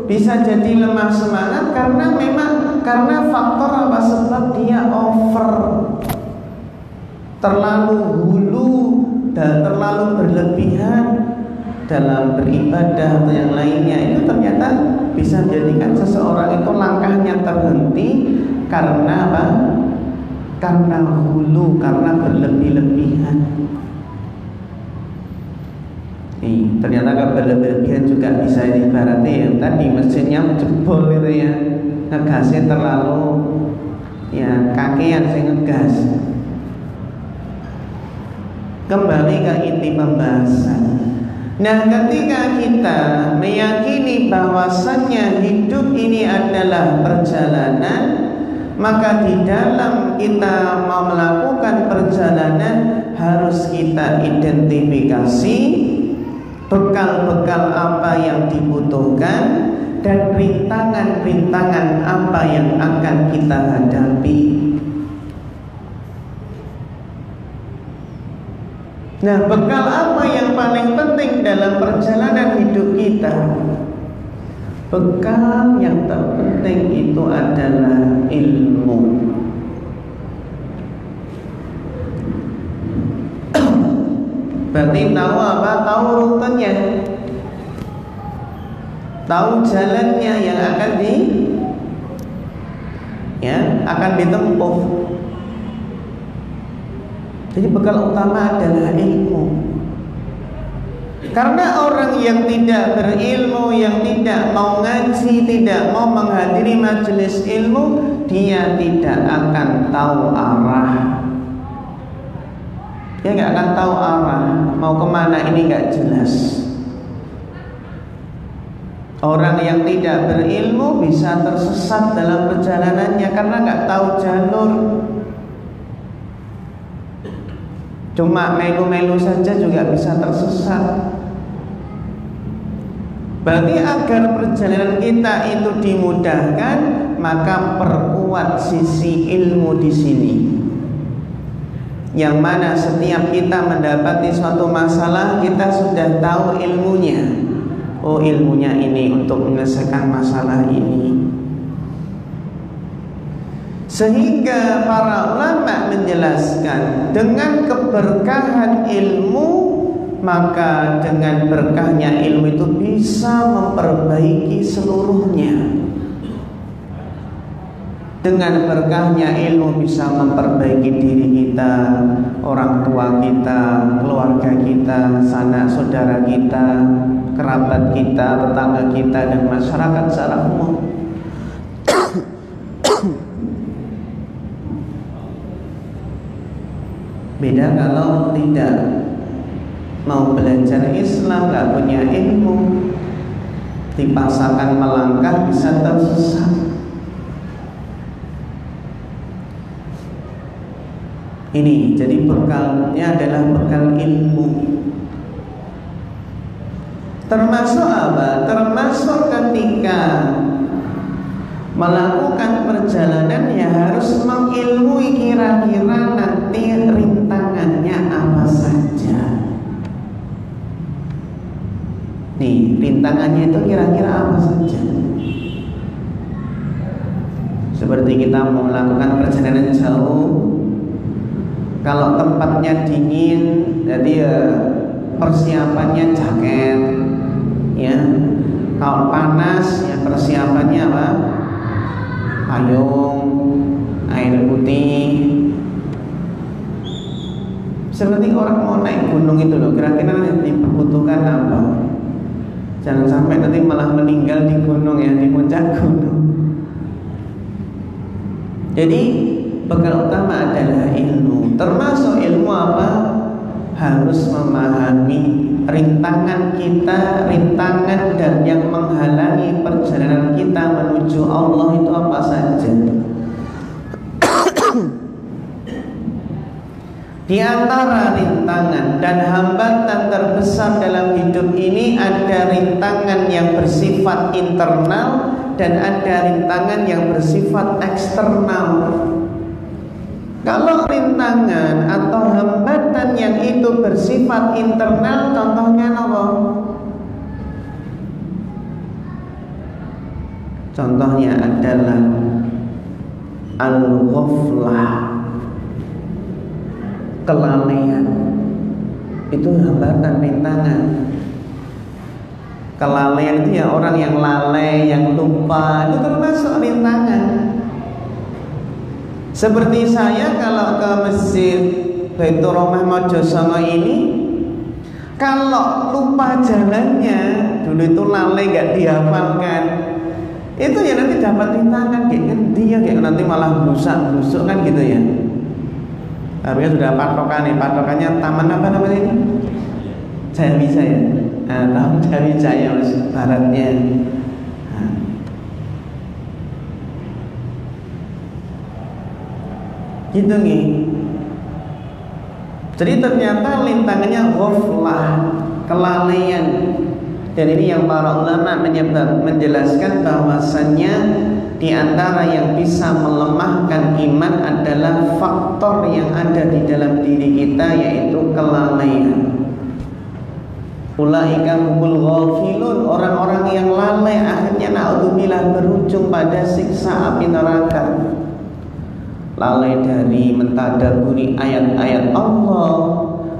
bisa jadi lemah semangat karena faktor apa? Sebab dia over, terlalu hulu dan terlalu berlebihan dalam beribadah atau yang lainnya. Itu ternyata bisa menjadikan seseorang itu langkahnya terhenti karena apa? Karena hulu, karena berlebih-lebihan. Ternyata berlebihan juga bisa ibaratnya yang tadi mesinnya jebol itu ya, ngegasnya terlalu ya kakean sih ngegas. Kembali ke inti pembahasan. Nah, ketika kita meyakini bahwasannya hidup ini adalah perjalanan, maka di dalam kita mau melakukan perjalanan harus kita identifikasi bekal-bekal apa yang dibutuhkan dan rintangan-rintangan apa yang akan kita hadapi. Nah, bekal apa yang paling penting dalam perjalanan hidup kita? Bekal yang terpenting itu adalah ilmu. Berarti tahu apa? Tahu rutenya, tahu jalannya yang akan ditempuh. Jadi bekal utama adalah ilmu. Karena orang yang tidak berilmu, yang tidak mau ngaji, tidak mau menghadiri majelis ilmu, dia tidak akan tahu arah. Dia nggak akan tahu arah, mau kemana ini nggak jelas. Orang yang tidak berilmu bisa tersesat dalam perjalanannya karena nggak tahu jalur. Cuma melu-melu saja juga bisa tersesat. Berarti agar perjalanan kita itu dimudahkan, maka perkuat sisi ilmu di sini. Yang mana setiap kita mendapati suatu masalah, kita sudah tahu ilmunya. Oh, ilmunya ini untuk menyelesaikan masalah ini. Sehingga para ulama menjelaskan, dengan keberkahan ilmu, maka dengan berkahnya ilmu itu bisa memperbaiki seluruhnya. Dengan berkahnya ilmu bisa memperbaiki diri kita, orang tua kita, keluarga kita, sanak saudara kita, kerabat kita, tetangga kita, dan masyarakat secara umum. Beda kalau tidak mau belajar Islam, nggak punya ilmu, dipaksakan melangkah bisa tersesat. Ini jadi bekalnya adalah bekal ilmu. Termasuk apa? Termasuk ketika melakukan perjalanan ya harus mengilmui kira-kira nanti rintangannya apa saja. Nih, rintangannya itu kira-kira apa saja. Seperti kita mau melakukan perjalanan jauh, Kalau tempatnya dingin, jadi persiapannya jaket, ya. Kalau panas, ya persiapannya apa? Payung, air putih. Seperti orang mau naik gunung itu loh, kira-kira dibutuhkan apa? Jangan sampai nanti malah meninggal di gunung ya, di puncak gunung. Jadi bekal utama adalah ilmu. Termasuk ilmu apa? Harus memahami rintangan kita, rintangan dan yang menghalangi perjalanan kita menuju Allah itu apa saja. Di antara rintangan dan hambatan terbesar dalam hidup ini ada rintangan yang bersifat internal dan ada rintangan yang bersifat eksternal. Kalau rintangan atau hambatan yang itu bersifat internal, contohnya apa? Contohnya adalah al-ghaflah, kelalaian. Itu hambatan, rintangan. Kelalaian itu ya orang yang lalai, yang lupa, itu termasuk rintangan. Seperti saya kalau ke masjid Baitur Rahmah Mojosongo ini, kalau lupa jalannya, dulu itu lalai gak dihafalkan, itu ya nanti dapat rintangan, kayak dia kayak nanti malah busuk kan gitu ya. Harusnya sudah patokannya taman apa namanya ini? Jayawijaya. Taman Jayawijaya baratnya. Gitu nih. Jadi ternyata rintangannya ghaflah, kelalaian. Dan ini yang para ulama menjelaskan bahwasannya di antara yang bisa melemahkan iman adalah faktor yang ada di dalam diri kita, yaitu kelalaian. Ulaika humul ghafilun, orang-orang yang lalai akhirnya naudzubillah berujung pada siksa api neraka. Lalai dari mentadabburi ayat-ayat Allah,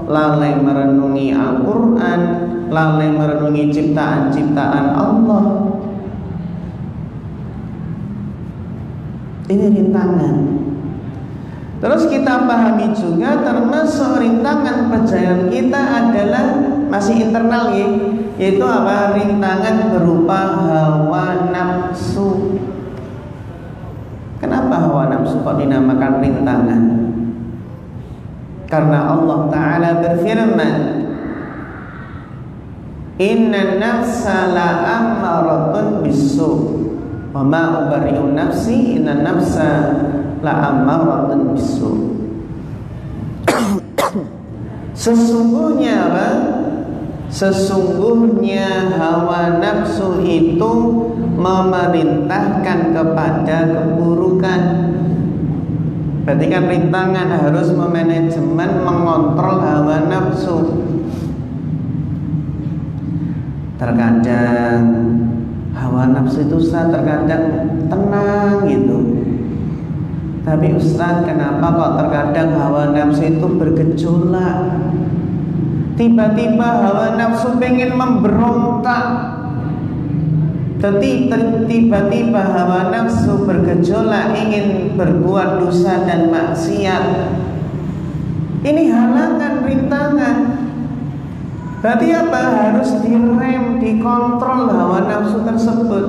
lalai merenungi Al-Quran, lalai merenungi ciptaan-ciptaan Allah. Ini rintangan. Terus kita pahami juga termasuk rintangan perjalanan kita adalah masih internal ya, yaitu apa? Rintangan berupa hawa nafsu. Kenapa hawa nafsu kok dinamakan rintangan? Karena Allah Ta'ala berfirman, inna nafsa la'ammaratun bisu wa ma ubari'u nafsi inna nafsa la'ammaratun bisu. Sesungguhnya apa? Sesungguhnya hawa nafsu itu memerintahkan kepada keburukan. Berarti kan rintangan harus memanajemen, mengontrol hawa nafsu. Terkadang hawa nafsu itu Ustaz terkadang tenang gitu. Tapi Ustaz, kenapa kok terkadang hawa nafsu itu bergejolak? Tiba-tiba hawa nafsu pengen memberontak. Tiba-tiba hawa nafsu bergejolak ingin berbuat dosa dan maksiat. Ini halangan, rintangan. Berarti apa? Harus direm, dikontrol hawa nafsu tersebut.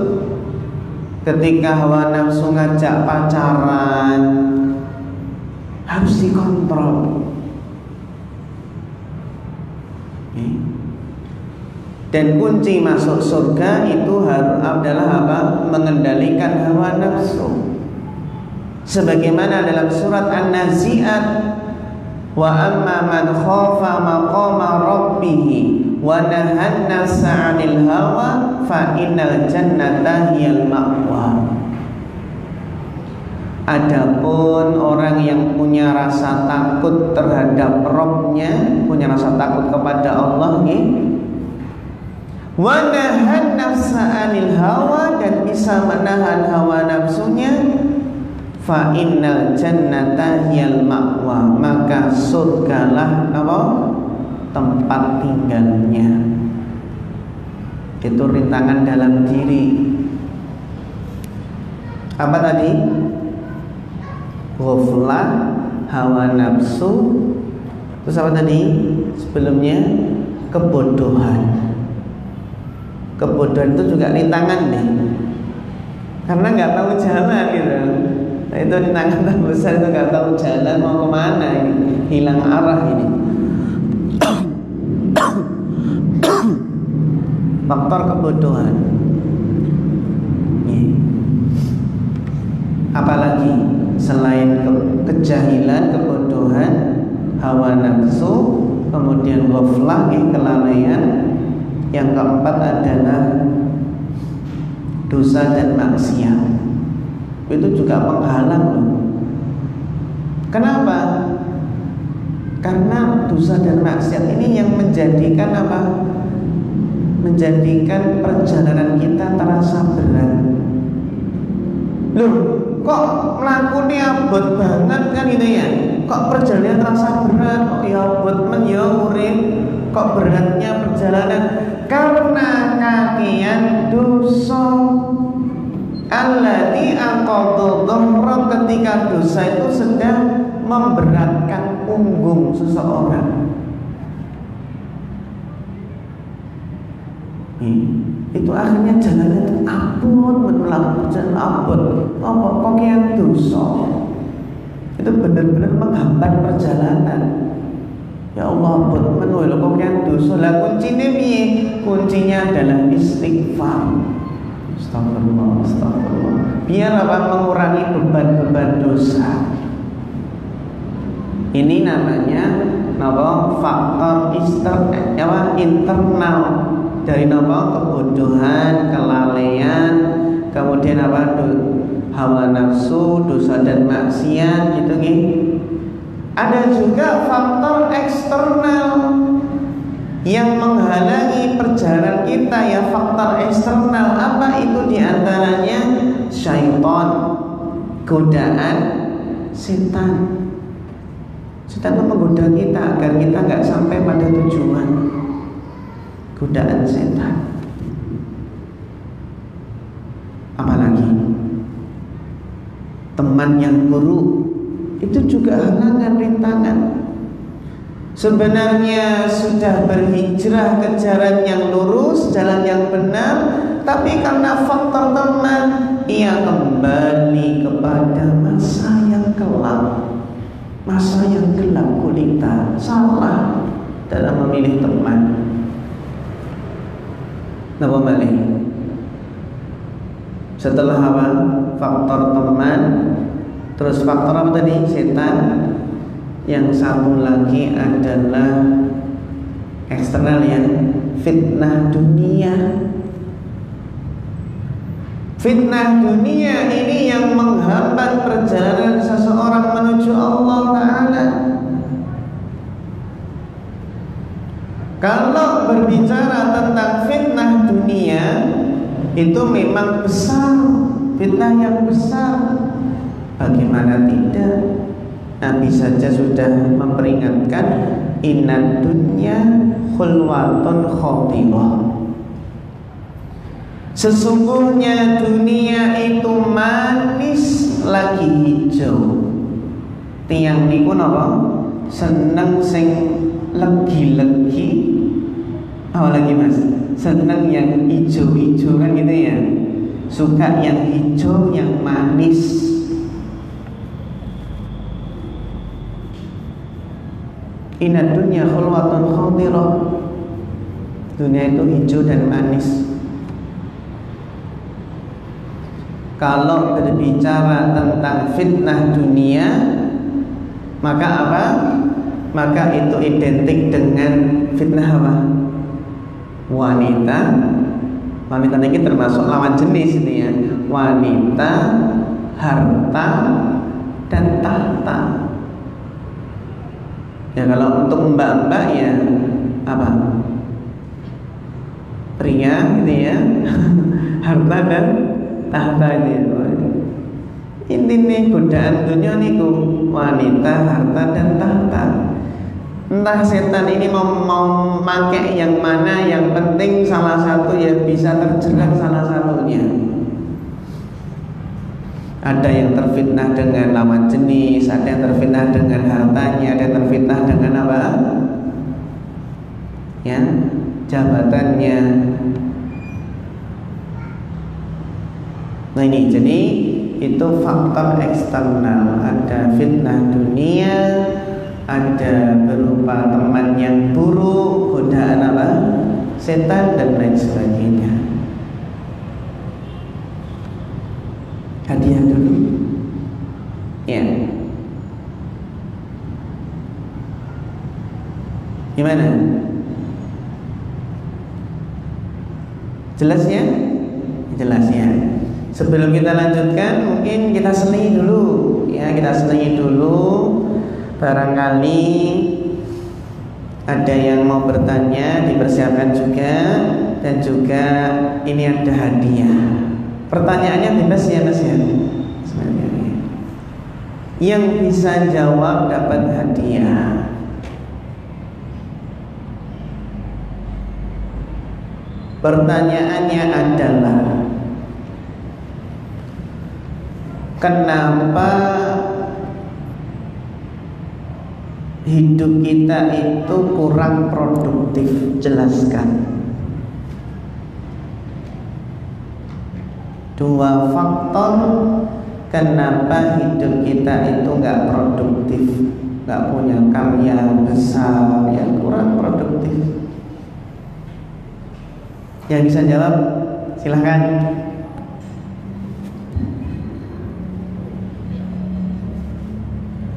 Ketika hawa nafsu ngajak pacaran, harus dikontrol. Dan kunci masuk surga itu adalah apa? Mengendalikan hawa nafsu. Sebagaimana dalam surat An-Nazi'at, wa amma man khafa maqama rabbih wa nahan nafsa 'anil hawa fa innal jannata hiyal ma'wa. Adapun orang yang punya rasa takut terhadap Rabb-nya, punya rasa takut kepada Allah nih, wa nahan nafsa 'anil hawa, dan bisa menahan hawa nafsunya, fa innal jannata hiyal ma'wa, maka surgalah apa? Tempat tinggalnya. Itu rintangan dalam diri. Apa tadi? Ghaflah, hawa nafsu. Terus apa tadi? Sebelumnya kebodohan. Kebodohan itu juga rintangan nih, karena nggak tahu jalan gitu. Nah, itu rintangan terbesar, itu nggak tahu jalan mau kemana ini, hilang arah ini. Faktor kebodohan. Apalagi selain kejahilan, kebodohan, hawa nafsu, kemudian ghaflah, kelalaian. Yang keempat adalah dosa dan maksiat. Itu juga penghalang loh. Kenapa? Karena dosa dan maksiat ini yang menjadikan apa? Menjadikan perjalanan kita terasa berat. Loh, kok melakukannya abot banget kan gitu ya? Kok perjalanan terasa berat? Kok ya abot men ya urip? Kok beratnya perjalanan? Karena kakian dosa. Allati aqadha dhahra, ketika dosa itu sedang memberatkan punggung seseorang. Itu akhirnya jalannya itu abot, melakukan jalan abot. Apa kakian dosa? Itu benar-benar menghambat perjalanan. Ya Allah, abot menul kakian dosa. Lah kuncinya piye? Kuncinya adalah istighfar. Astagfirullah, astagfirullah. Biar apa? Mengurangi beban-beban dosa. Ini namanya faktor internal dari kebodohan, kelalaian, kemudian hawa nafsu, dosa dan maksiat gitu nih. Ada juga faktor eksternal yang menghalangi perjalanan kita, ya faktor eksternal. Apa itu? Diantaranya syaitan, godaan setan. Setan itu menggoda kita agar kita nggak sampai pada tujuan. Godaan setan. Apalagi teman yang buruk, itu juga halangan, rintangan. Sebenarnya sudah berhijrah ke jalan yang lurus, jalan yang benar, tapi karena faktor teman, ia kembali kepada masa yang kelam, masa yang gelap gulita. Salah dalam memilih teman. Napa balik? Setelah apa? Faktor teman, terus faktor apa tadi? Setan. Yang satu lagi adalah eksternal, ya, fitnah dunia. Fitnah dunia ini yang menghambat perjalanan seseorang menuju Allah Ta'ala. Kalau berbicara tentang fitnah dunia, itu memang besar, fitnah yang besar. Bagaimana tidak? Nabi saja sudah memperingatkan, inna dunya khulwatun khatirah. Sesungguhnya dunia itu manis lagi hijau. Tiang niku napa? Seneng sing legi-legi. Apa lagi Mas? Seneng yang hijau-hijau kan gitu ya. Suka yang hijau, yang manis. Inna dunya khulwatun khatirah. Dunia itu hijau dan manis. Kalau berbicara tentang fitnah dunia, maka apa? Maka itu identik dengan fitnah apa? Wanita. Wanita ini termasuk lawan jenis ini ya. Wanita, harta, dan tahta. Ya kalau untuk mbak-mbak ya apa? Pria gitu ya. Harta dan tahta ini. Intinya godaan dunia niku wanita, harta dan tahta. Entah setan ini mau pakai yang mana, yang penting salah satu ya bisa terjerat salah satunya. Ada yang terfitnah dengan lawan jenis, ada yang terfitnah dengan hartanya, ada yang terfitnah dengan apa? Ya, jabatannya. Nah ini jadi itu faktor eksternal, ada fitnah dunia, ada berupa teman yang buruk, godaan apa? Setan dan lain sebagainya. Hadiah dulu. Ya. Gimana? Jelas ya? Jelas ya. Sebelum kita lanjutkan, mungkin kita selingi dulu, ya kita selingi dulu. Barangkali ada yang mau bertanya, dipersiapkan juga, dan juga ini ada hadiah. Pertanyaannya bebas ya Mas ya. Yang bisa jawab dapat hadiah. Pertanyaannya adalah, kenapa hidup kita itu kurang produktif? Jelaskan. Dua faktor kenapa hidup kita itu nggak produktif, nggak punya karya besar, yang kurang produktif. Yang bisa jawab silahkan.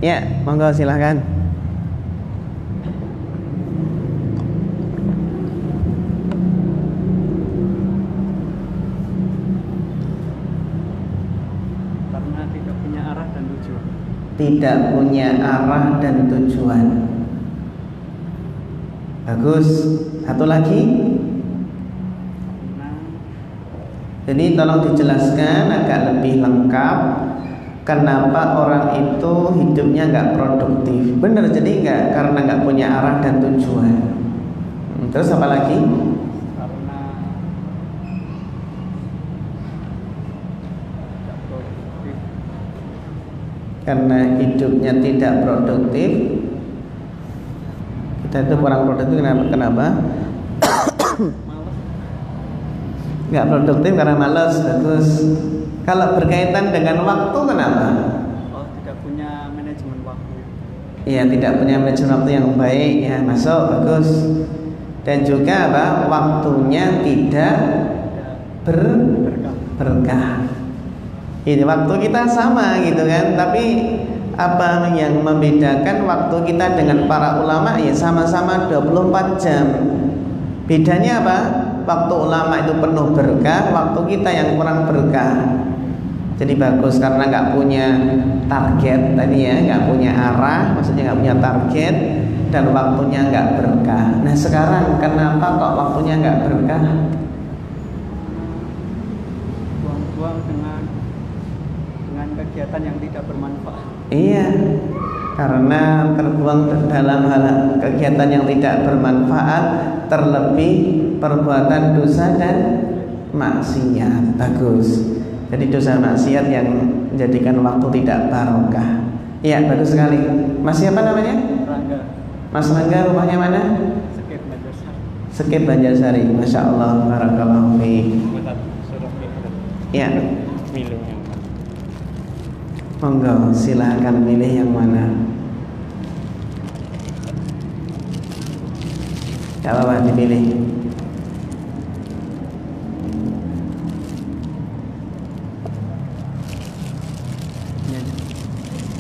Ya, monggo silahkan. Karena tidak punya arah dan tujuan. Tidak punya arah dan tujuan. Bagus. Satu lagi. Jadi tolong dijelaskan agak lebih lengkap. Kenapa orang itu hidupnya nggak produktif? Bener, jadi nggak, karena nggak punya arah dan tujuan. Terus apa lagi? Karena tidak produktif. Karena hidupnya tidak produktif. Kita itu kurang produktif. Kenapa? Nggak produktif karena malas. Bagus. Kalau berkaitan dengan waktu, kenapa? Oh, tidak punya manajemen waktu. Iya, tidak punya manajemen waktu yang baik. Ya, masuk. Bagus. Dan juga apa? Waktunya tidak berkah. Ini waktu kita sama gitu kan, tapi apa yang membedakan waktu kita dengan para ulama? Ya sama-sama 24 jam. Bedanya apa? Waktu ulama itu penuh berkah, waktu kita yang kurang berkah. Jadi bagus karena nggak punya target tadi ya, nggak punya arah, maksudnya nggak punya target, dan waktunya nggak berkah. Nah sekarang kenapa kok waktunya nggak berkah? Buang-buang dengan kegiatan yang tidak bermanfaat. Iya, karena terbuang dalam hal kegiatan yang tidak bermanfaat, terlebih perbuatan dosa dan maksiat. Bagus. Jadi dosa maksiat yang menjadikan waktu tidak barokah. Iya, bagus sekali. Mas siapa namanya? Rangga. Mas Rangga, rumahnya mana? Sekip Banjarsari. Sekip Banjarsari. Masya Allah, barakallahu fiik. Iya. Milih yang mana? Monggo, silahkan milih yang mana. Gak apa-apa, dipilih.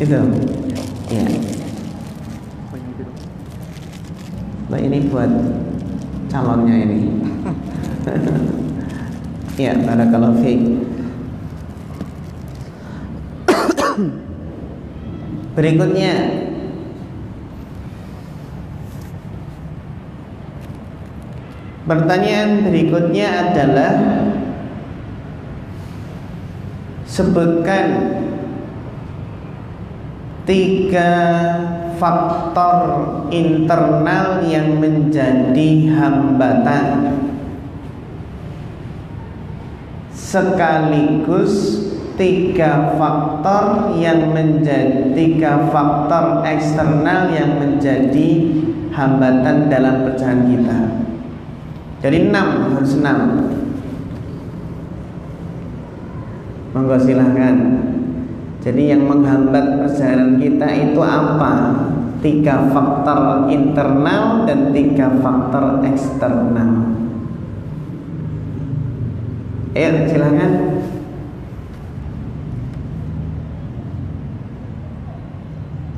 Itu. Ya. Nah, ini buat calonnya ini. Ya, barakallahu fiik. Berikutnya, pertanyaan berikutnya adalah sebutkan 3 faktor internal yang menjadi hambatan, sekaligus 3 faktor eksternal yang menjadi hambatan dalam perjalanan kita. Jadi 6, harus 6. Monggo silahkan. Jadi yang menghambat perjalanan kita itu apa? 3 faktor internal dan 3 faktor eksternal. Ayo silahkan.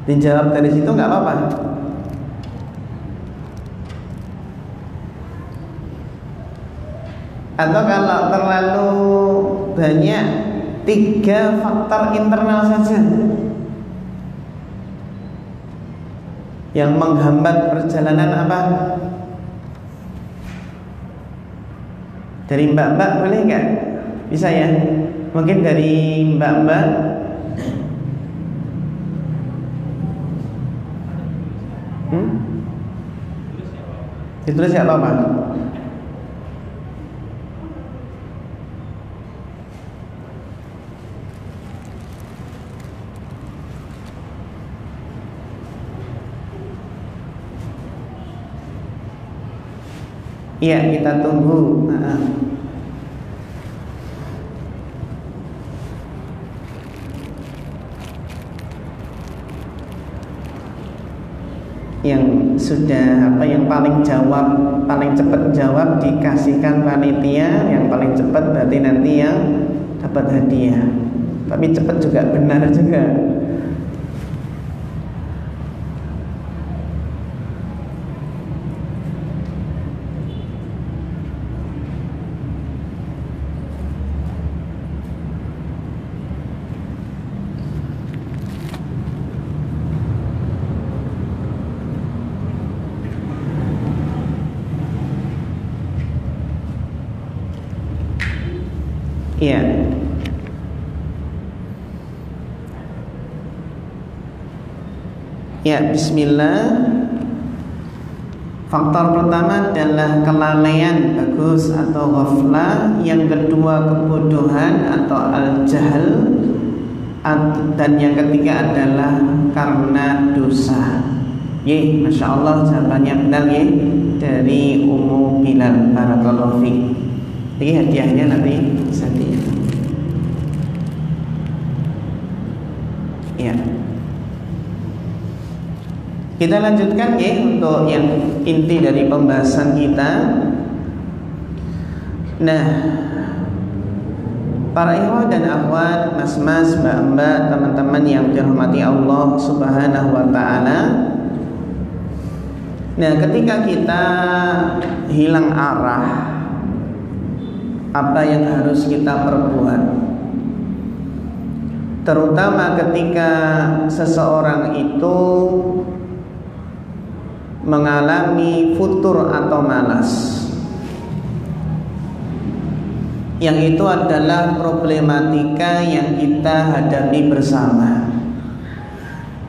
Dijawab dari situ nggak apa-apa. Atau kalau terlalu banyak, 3 faktor internal saja yang menghambat perjalanan apa? Dari mbak-mbak boleh nggak? Bisa ya? Mungkin dari mbak-mbak. Ditulis ya apa-apa. Iya, kita tunggu. Yang sudah yang paling cepat jawab dikasihkan panitia. Yang paling cepat berarti nanti yang dapat hadiah. Tapi cepat juga benar juga. Iya. Ya, bismillah. Faktor pertama adalah kelalaian, bagus, atau ghaflah. Yang kedua kebodohan atau al-jahl. Dan yang ketiga adalah karena dosa. Masya Allah jawabannya benar dari Ummu Bilal. Barakallahu fiik. Jadi hadiahnya nanti bisa ya. Kita lanjutkan untuk yang inti dari pembahasan kita. Nah, para ikhwah dan akhwat, mas-mas, mbak-mbak, teman-teman yang dirahmati Allah Subhanahu wa taala. Nah, ketika kita hilang arah, apa yang harus kita perbuat? Terutama ketika seseorang itu mengalami futur atau malas. Yang itu adalah problematika yang kita hadapi bersama.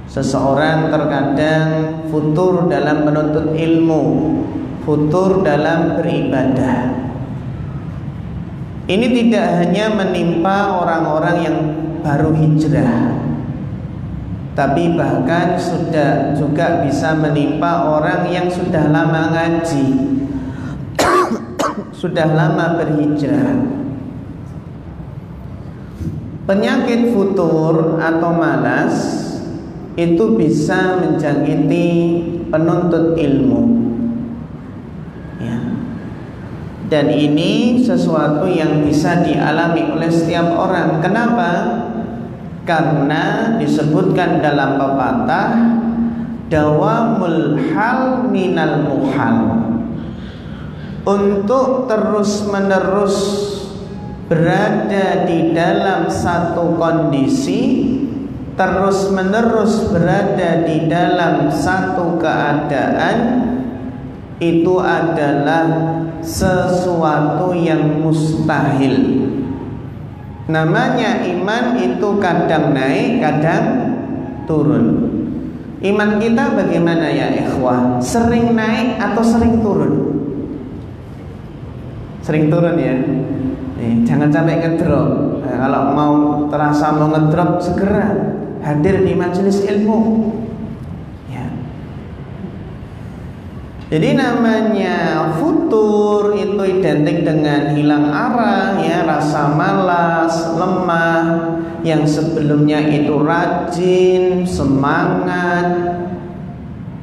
Seseorang terkadang futur dalam menuntut ilmu, futur dalam beribadah. Ini tidak hanya menimpa orang-orang yang baru hijrah, tapi bahkan sudah juga bisa menimpa orang yang sudah lama ngaji, sudah lama berhijrah. Penyakit futur atau malas itu bisa menjangkiti penuntut ilmu. Dan ini sesuatu yang bisa dialami oleh setiap orang. Kenapa? Karena disebutkan dalam pepatah, dawamul hal minal muhal. Untuk terus-menerus berada di dalam satu kondisi, terus-menerus berada di dalam satu keadaan, itu adalah sesuatu yang mustahil. Namanya iman itu kadang naik, kadang turun. Iman kita bagaimana ya ikhwah? Sering naik atau sering turun? Sering turun ya. Jangan sampai ngedrop. Kalau mau terasa mau ngedrop, segera hadir di majelis ilmu. Ya. Jadi namanya futur itu identik dengan hilang arah, ya, rasa malas, lemah. Yang sebelumnya itu rajin, semangat,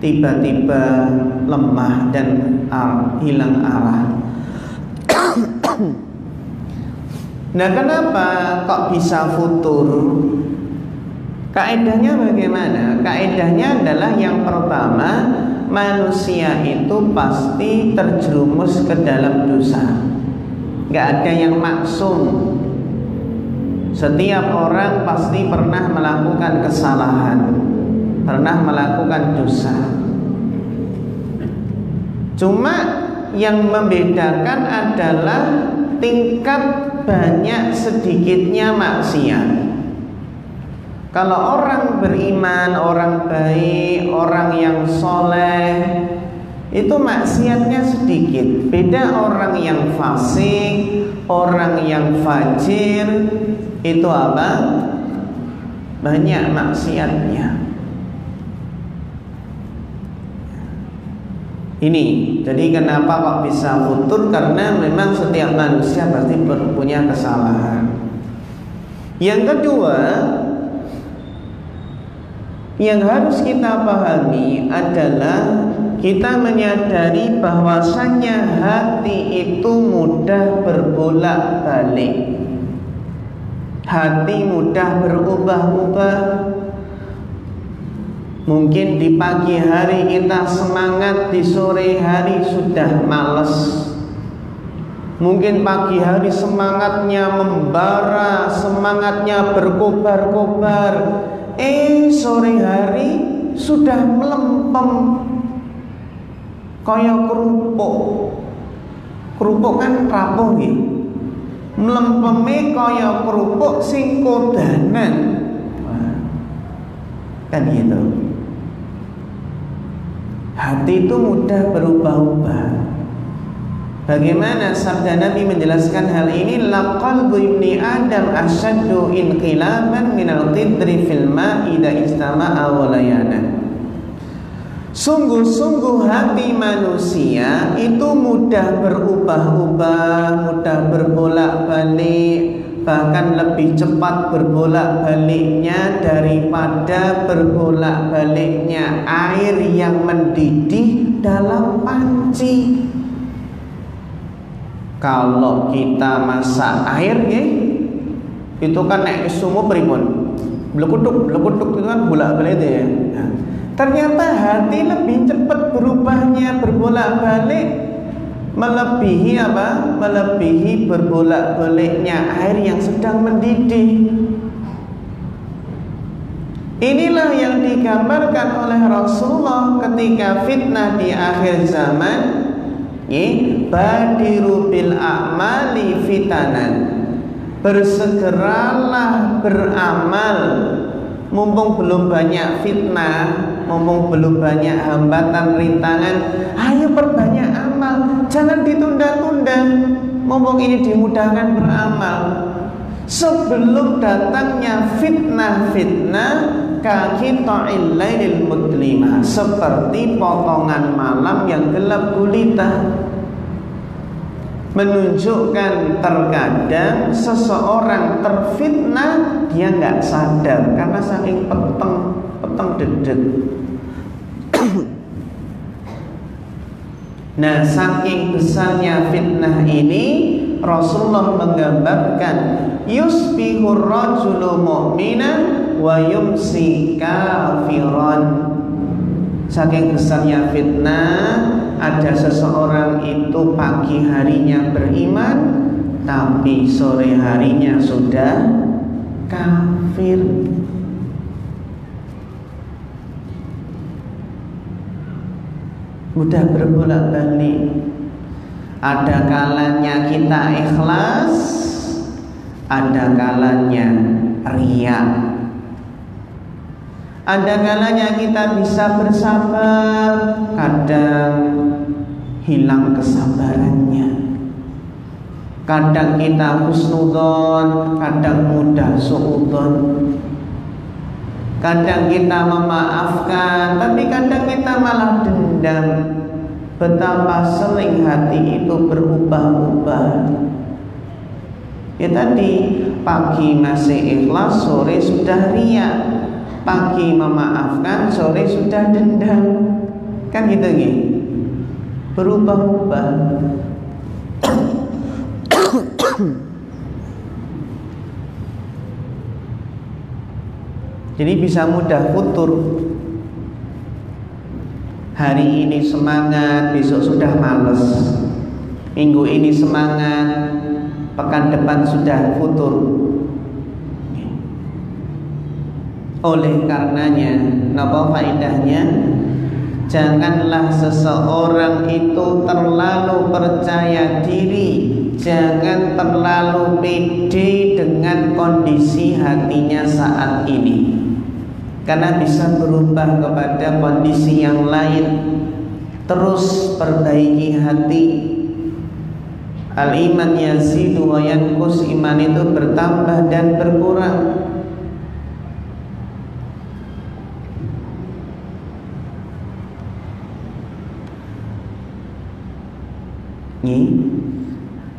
tiba-tiba lemah dan hilang arah. Nah, kenapa kok bisa futur? Kaedahnya bagaimana? Kaedahnya adalah yang pertama, manusia itu pasti terjerumus ke dalam dosa. Gak ada yang maksum. Setiap orang pasti pernah melakukan kesalahan, pernah melakukan dosa. Cuma yang membedakan adalah tingkat banyak sedikitnya maksiat. Kalau orang beriman, orang baik, orang yang soleh, itu maksiatnya sedikit. Beda orang yang fasik, orang yang fajir, itu apa? Banyak maksiatnya. Ini, jadi kenapa kok bisa futur? Karena memang setiap manusia pasti punya kesalahan. Yang kedua, yang harus kita pahami adalah kita menyadari bahwasannya hati itu mudah berbolak-balik. Hati mudah berubah-ubah. Mungkin di pagi hari kita semangat, di sore hari sudah malas. Mungkin pagi hari semangatnya membara, semangatnya berkobar-kobar. Sore hari sudah melempem kaya kerupuk. Kerupuk kan rapuh nggih. Melempeme kaya kerupuk sing kodanan. Kan gitu. Hati itu mudah berubah-ubah. Bagaimana sabda Nabi menjelaskan hal ini? Laqalbu ibni Adam asyaddu inqilaban minal qidri fil ma'i idza istama'a wa layana. Sungguh-sungguh hati manusia itu mudah berubah-ubah, mudah berbolak-balik, bahkan lebih cepat berbolak-baliknya daripada berbolak-baliknya air yang mendidih dalam panci. Kalau kita masak air ya, itu kan naik sumu pripun, blekutuk itu kan bolak-balik itu ya. Nah, ternyata hati lebih cepat berubahnya, berbolak-balik, melebihi apa? Melebihi berbolak-baliknya air yang sedang mendidih. Inilah yang digambarkan oleh Rasulullah ketika fitnah di akhir zaman. Badiru bil a'mali fitanan. Bersegeralah beramal mumpung belum banyak fitnah, mumpung belum banyak hambatan, rintangan. Ayo perbanyak amal, jangan ditunda-tunda. Mumpung ini dimudahkan beramal. Sebelum datangnya fitnah-fitnah, kaqita'il lailil mudlimah, seperti potongan malam yang gelap gulita. Menunjukkan terkadang seseorang terfitnah dia nggak sadar karena saking peteng dedet. Nah, saking besarnya fitnah ini, Rasulullah menggambarkan yusbihur rajulu mu'minan wa yumsi kafiran. Saking besarnya fitnah, ada seseorang itu pagi harinya beriman, tapi sore harinya sudah kafir. Mudah berbolak-balik. Ada kalanya kita ikhlas, ada kalanya riya. Ada kalanya kita bisa bersabar, kadang hilang kesabarannya. Kadang kita husnudzon, kadang mudah suudzon. Kadang kita memaafkan, tapi kadang kita malah dendam. Betapa sering hati itu berubah-ubah. Ya tadi, pagi masih ikhlas, sore sudah riya. Pagi memaafkan, sore sudah dendam. Kan gitu gitu. Berubah-ubah. Jadi bisa mudah futur. Hari ini semangat, besok sudah males. Minggu ini semangat, pekan depan sudah futur. Oleh karenanya, napa faedahnya? Janganlah seseorang itu terlalu percaya diri, jangan terlalu pede dengan kondisi hatinya saat ini, karena bisa berubah kepada kondisi yang lain. Terus perbaiki hati. Al-iman yazidu wa yanqus, iman itu bertambah dan berkurang.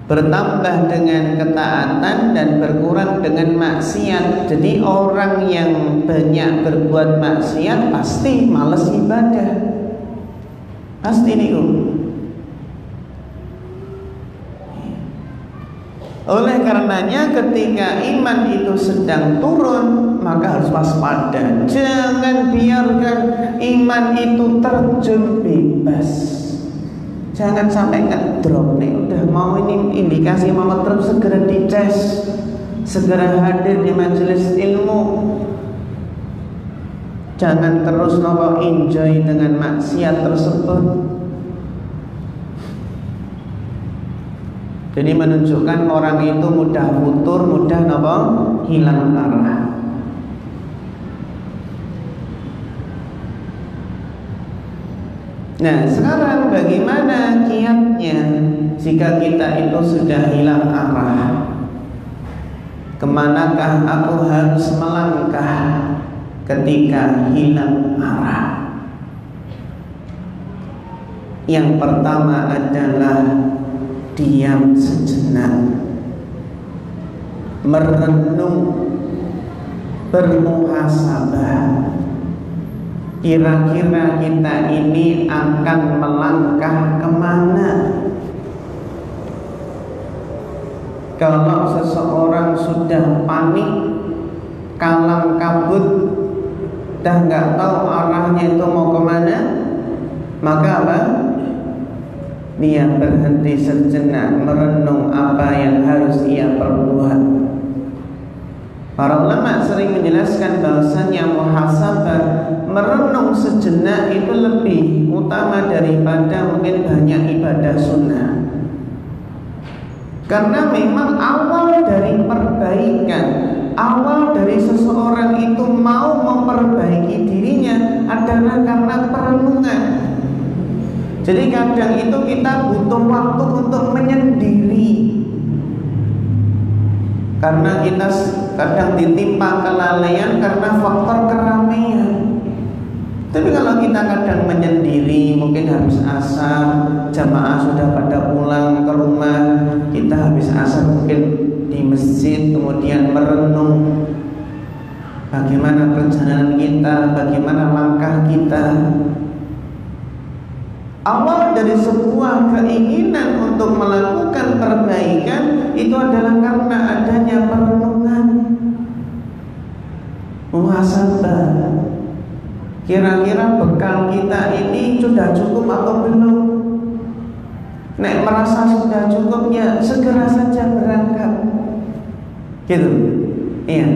Bertambah dengan ketaatan dan berkurang dengan maksiat. Jadi orang yang banyak berbuat maksiat pasti malas ibadah. Pasti niku. Oleh karenanya ketika iman itu sedang turun, maka harus waspada. Jangan biarkan iman itu terjun bebas. Jangan sampai ngedrop nih, udah mau ini indikasi mau ngedrop, segera dites, segera hadir di majelis ilmu. Jangan terus nopo enjoy dengan maksiat tersebut. Jadi menunjukkan orang itu mudah futur, mudah nopo hilang arah. Nah, sekarang bagaimana kiatnya jika kita itu sudah hilang arah? Kemanakah aku harus melangkah ketika hilang arah? Yang pertama adalah diam sejenak, merenung, bermuhasabah. Kira-kira kita ini akan melangkah kemana? Kalau seseorang sudah panik, kalang kabut, dah nggak tahu arahnya itu mau kemana, maka apa? Dia berhenti sejenak, merenung apa yang harus ia perbuat. Para ulama sering menjelaskan bahwasannya muhasabah, merenung sejenak itu lebih utama daripada mungkin banyak ibadah sunnah. Karena memang awal dari perbaikan, awal dari seseorang itu mau memperbaiki dirinya adalah karena perenungan. Jadi kadang itu kita butuh waktu untuk menyendiri, karena kita kadang ditimpa kelalaian karena faktor keramaian. Tapi kalau kita kadang menyendiri, mungkin habis asar, jamaah sudah pada pulang ke rumah, kita habis asar mungkin di masjid, kemudian merenung bagaimana perjalanan kita, bagaimana langkah kita. Awal dari sebuah keinginan untuk melakukan perbaikan itu adalah karena adanya perenungan, muhasabah. Kira-kira bekal kita ini sudah cukup atau belum? Nek merasa sudah cukup, ya segera saja berangkat. Gitu. Iya.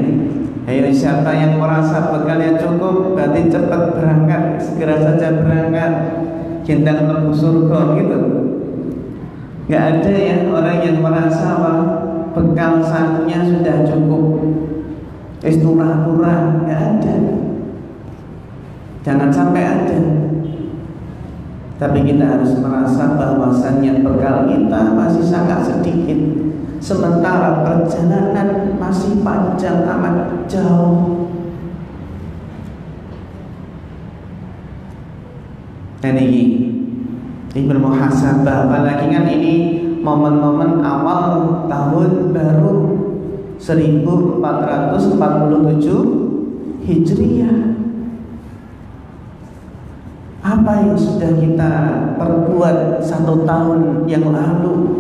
Ayo, siapa yang merasa bekalnya cukup, berarti cepat berangkat, segera saja berangkat. Gendang lebu surga gitu. Gak ada ya orang yang merasa bekal sangunya sudah cukup, isturah-turah, gak ada. Jangan sampai ada. Tapi kita harus merasa bahwasannya bekal kita masih sangat sedikit, sementara perjalanan masih panjang amat jauh. Dan ini bermuhasabah, apalagi kan ini momen-momen awal tahun baru 1447 Hijriah. Apa yang sudah kita perbuat 1 tahun yang lalu?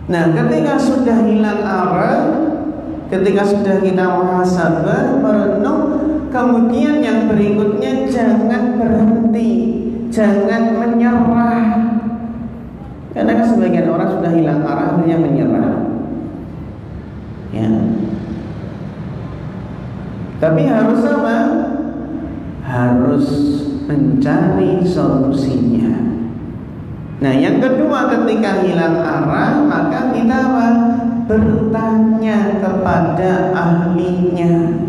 Nah, ketika sudah hilang arah, ketika sudah kita muhasabah, merenung, kemudian yang berikutnya jangan berhenti, jangan menyerah. Karena kan sebagian orang sudah hilang arah, akhirnya menyerah. Ya. Tapi harus apa? Harus mencari solusinya. Nah, yang kedua, ketika hilang arah, maka kita apa? Bertanya kepada ahlinya.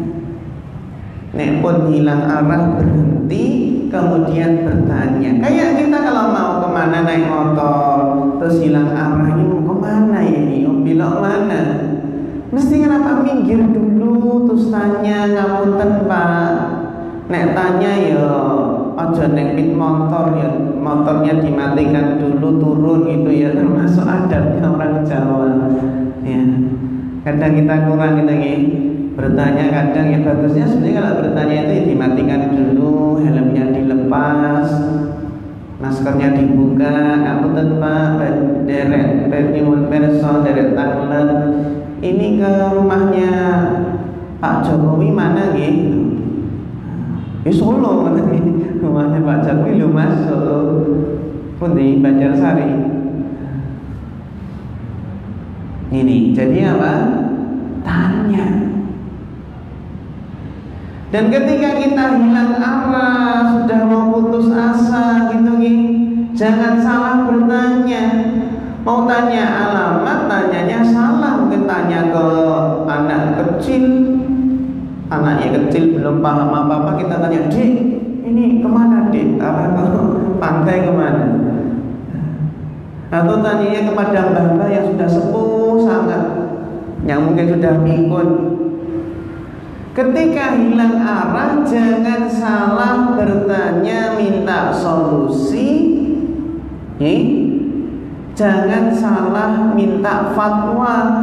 Nek pun hilang arah, berhenti, kemudian bertanya. Kayak kita kalau mau kemana naik motor, terus hilang arah, ini mau kemana ya ini? Belok mana? Mesti kenapa minggir dulu, terus tanya, ngapunten Pak. Nek tanya ya aja neng pit motor ya, motornya dimatikan dulu, turun gitu ya, termasuk adabnya orang Jawa. Ya. Kadang kita kurang gitu nih. Bertanya kadang ya bagusnya sebenarnya kalau bertanya itu ya dimatikan dulu, helmnya dilepas, maskernya dibuka, ngapunten Pak, derek nyuwun pirsa, derek tanglet. Ini ke rumahnya Pak Jokowi mana gitu? Di Solo, rumahnya Pak Jokowi lu masuk. Pun di Banjarsari. Ini jadi apa? Tanya. Dan ketika kita hilang arah, sudah mau putus asa gitu nih, jangan salah bertanya. Mau tanya alamat, tanyanya salah. Mungkin tanya ke anak kecil, anaknya kecil belum paham apa-apa, kita tanya, Dek, ini kemana Dek? Pantai kemana? Atau tanyanya kepada mbah-mbah yang sudah sepuh sangat, yang mungkin sudah pikun. Ketika hilang arah, jangan salah bertanya, minta solusi. Jangan salah minta fatwa.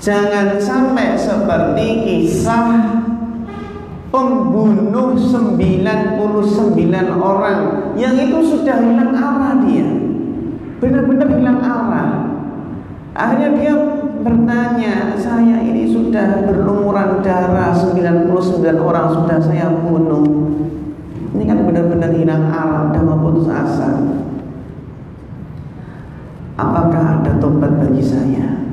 Jangan sampai seperti kisah pembunuh 99 orang yang itu sudah hilang arah dia. Benar-benar hilang arah. Akhirnya dia bertanya, saya ini sudah berlumuran darah, 99 orang sudah saya bunuh. Ini kan benar-benar hilang arah, sudah mau putus asa. Apakah ada tobat bagi saya?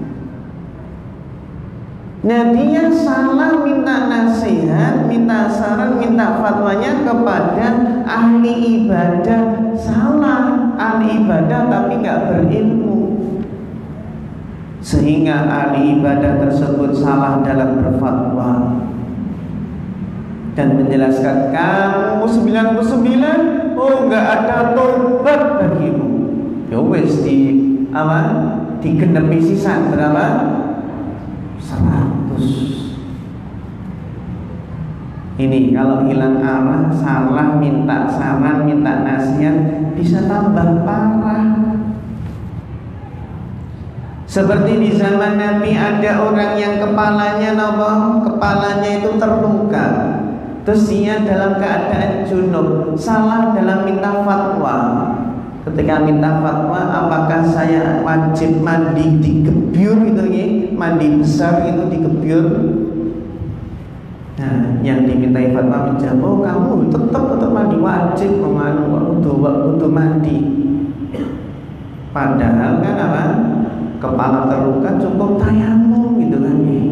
Nah, dia salah minta nasihat, minta saran, minta fatwanya kepada ahli ibadah. Salah, ahli ibadah tapi gak berilmu, sehingga ahli ibadah tersebut salah dalam berfatwa dan menjelaskan, kamu 99, oh gak ada tobat bagimu. Ya wes digenepi sisan berapa? 100. Ini kalau hilang arah, salah minta saran, minta nasihat, bisa tambah parah. Seperti di zaman Nabi ada orang yang kepalanya itu terluka, terus dia dalam keadaan junub, salah dalam minta fatwa. Ketika minta fatwa, apakah saya wajib mandi digebyur gitu ya, mandi besar itu digebyur? Nah, yang dimintai fatwa menjawab, oh kamu tetap mandi wajib, untuk mandi. Padahal kan apa? Kepala terluka cukup tayamum gitu kan ya.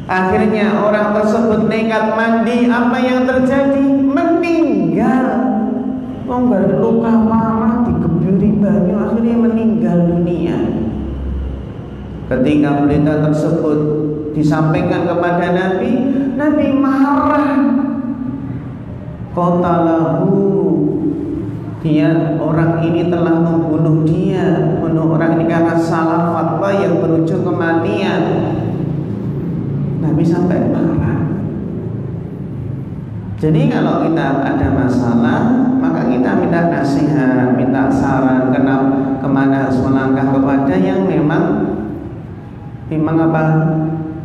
Akhirnya orang tersebut nekat mandi, apa yang terjadi? Meninggal. Berluka parah, digebyuri banyu, akhirnya meninggal dunia. Ketika berita tersebut disampaikan kepada Nabi, Nabi marah. Qatalahu, dia, orang ini telah membunuh dia, membunuh orang ini karena salah fatwa yang berujung kematian. Nabi sampai marah. Jadi kalau kita ada masalah, maka kita minta nasihat, minta saran, kemana harus melangkah, kepada yang memang apa,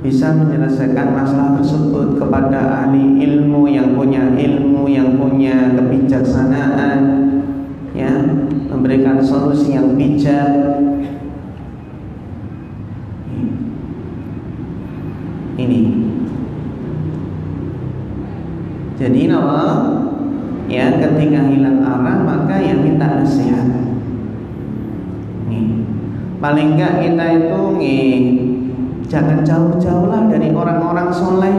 bisa menyelesaikan masalah tersebut, kepada ahli ilmu yang punya kebijaksanaan, ya, memberikan solusi yang bijak. Ini. Jadi ya, ketika hilang arah maka ya minta nasihat. Nih, paling enggak kita itu jangan jauh-jauh lah dari orang-orang soleh.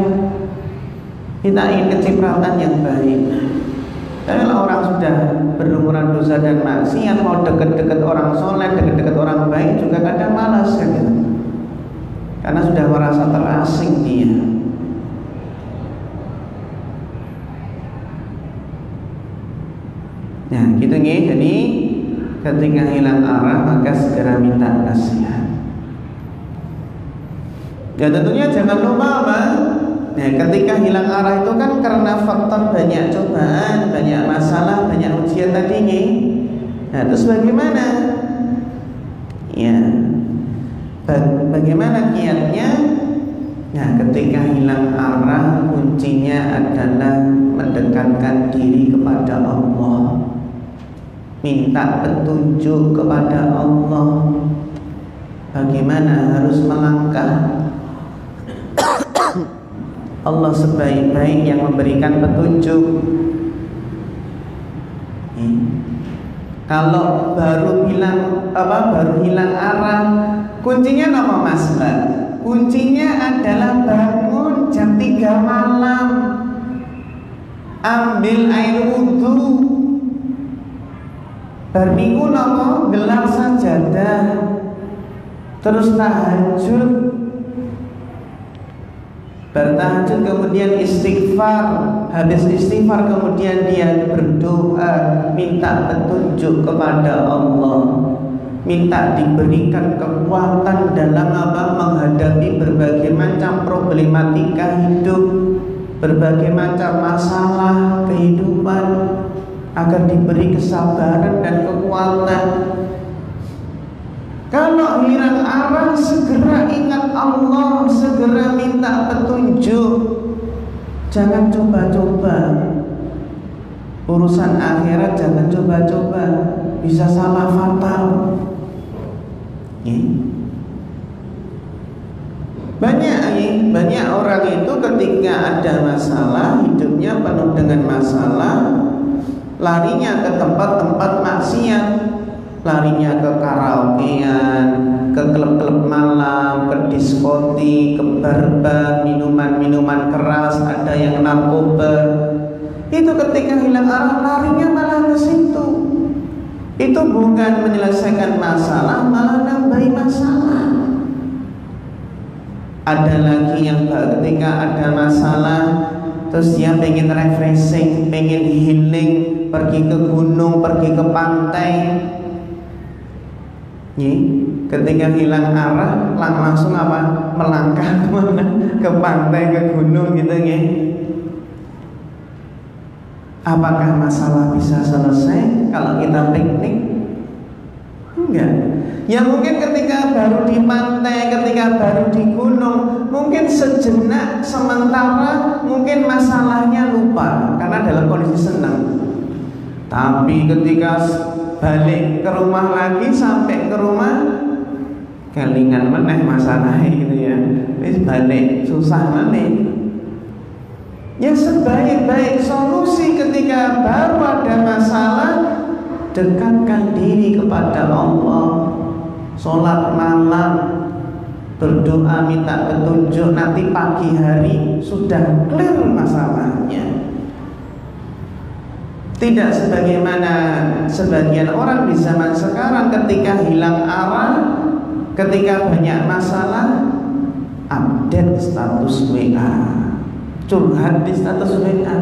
Kita ingin kecipratan yang baik. Tapi kalau orang sudah berlumuran dosa dan maksiat, mau dekat-dekat orang soleh, dekat-dekat orang baik juga kadang malas kan gitu. Karena sudah merasa terasing dia. Nah, gitu nih. Jadi ketika hilang arah maka segera minta nasihat. Ya tentunya jangan lupa apa? Nah, ketika hilang arah itu kan karena faktor banyak cobaan, banyak masalah, banyak ujian tadinya. Nah, terus bagaimana? Ya, bagaimana kiatnya? Nah, ketika hilang arah, kuncinya adalah mendekatkan diri kepada Allah. Minta petunjuk kepada Allah, bagaimana harus melangkah. Allah sebaik-baik yang memberikan petunjuk. Kalau baru hilang arah, kuncinya apa Mas? Kuncinya adalah bangun jam 3 malam, ambil air wudhu, berminggu nopo gelar sajadah, terus tahajud, bertahajud kemudian istighfar, habis istighfar kemudian dia berdoa, minta petunjuk kepada Allah, minta diberikan kekuatan dalam menghadapi berbagai macam problematika hidup, berbagai macam masalah kehidupan, agar diberi kesabaran dan kekuatan. Kalau hilang arah, segera ingat Allah, segera minta petunjuk. Jangan coba-coba. Urusan akhirat jangan coba-coba, bisa salah fatal. Banyak orang itu ketika ada masalah, hidupnya penuh dengan masalah, larinya ke tempat-tempat maksiat, larinya ke karaokean, ke klub-klub malam, ke diskotik, ke bar-bar, minuman-minuman keras, ada yang narkoba. Itu ketika hilang arah, larinya malah ke situ. Itu bukan menyelesaikan masalah, malah nambahi masalah. Ada lagi yang ketika ada masalah, terus dia pengen refreshing, pengen healing, pergi ke gunung, pergi ke pantai. Ketika hilang arah, langsung apa? Melangkah kemana? Ke pantai, ke gunung gitu ya. Apakah masalah bisa selesai kalau kita piknik? Enggak. Ya mungkin ketika baru di pantai, ketika baru di gunung, mungkin sejenak, sementara, mungkin masalahnya lupa karena dalam kondisi senang. Tapi ketika balik ke rumah lagi, sampai ke rumah, kelingan meneh masalahnya gitu ya. Wis balik susah meneh. Ya sebaik-baik solusi ketika baru ada masalah, dekatkan diri kepada Allah. Sholat malam, berdoa minta petunjuk, nanti pagi hari sudah clear masalahnya. Tidak sebagaimana sebagian orang di zaman sekarang, ketika hilang arah ketika banyak masalah update status WA, curhat di status WA,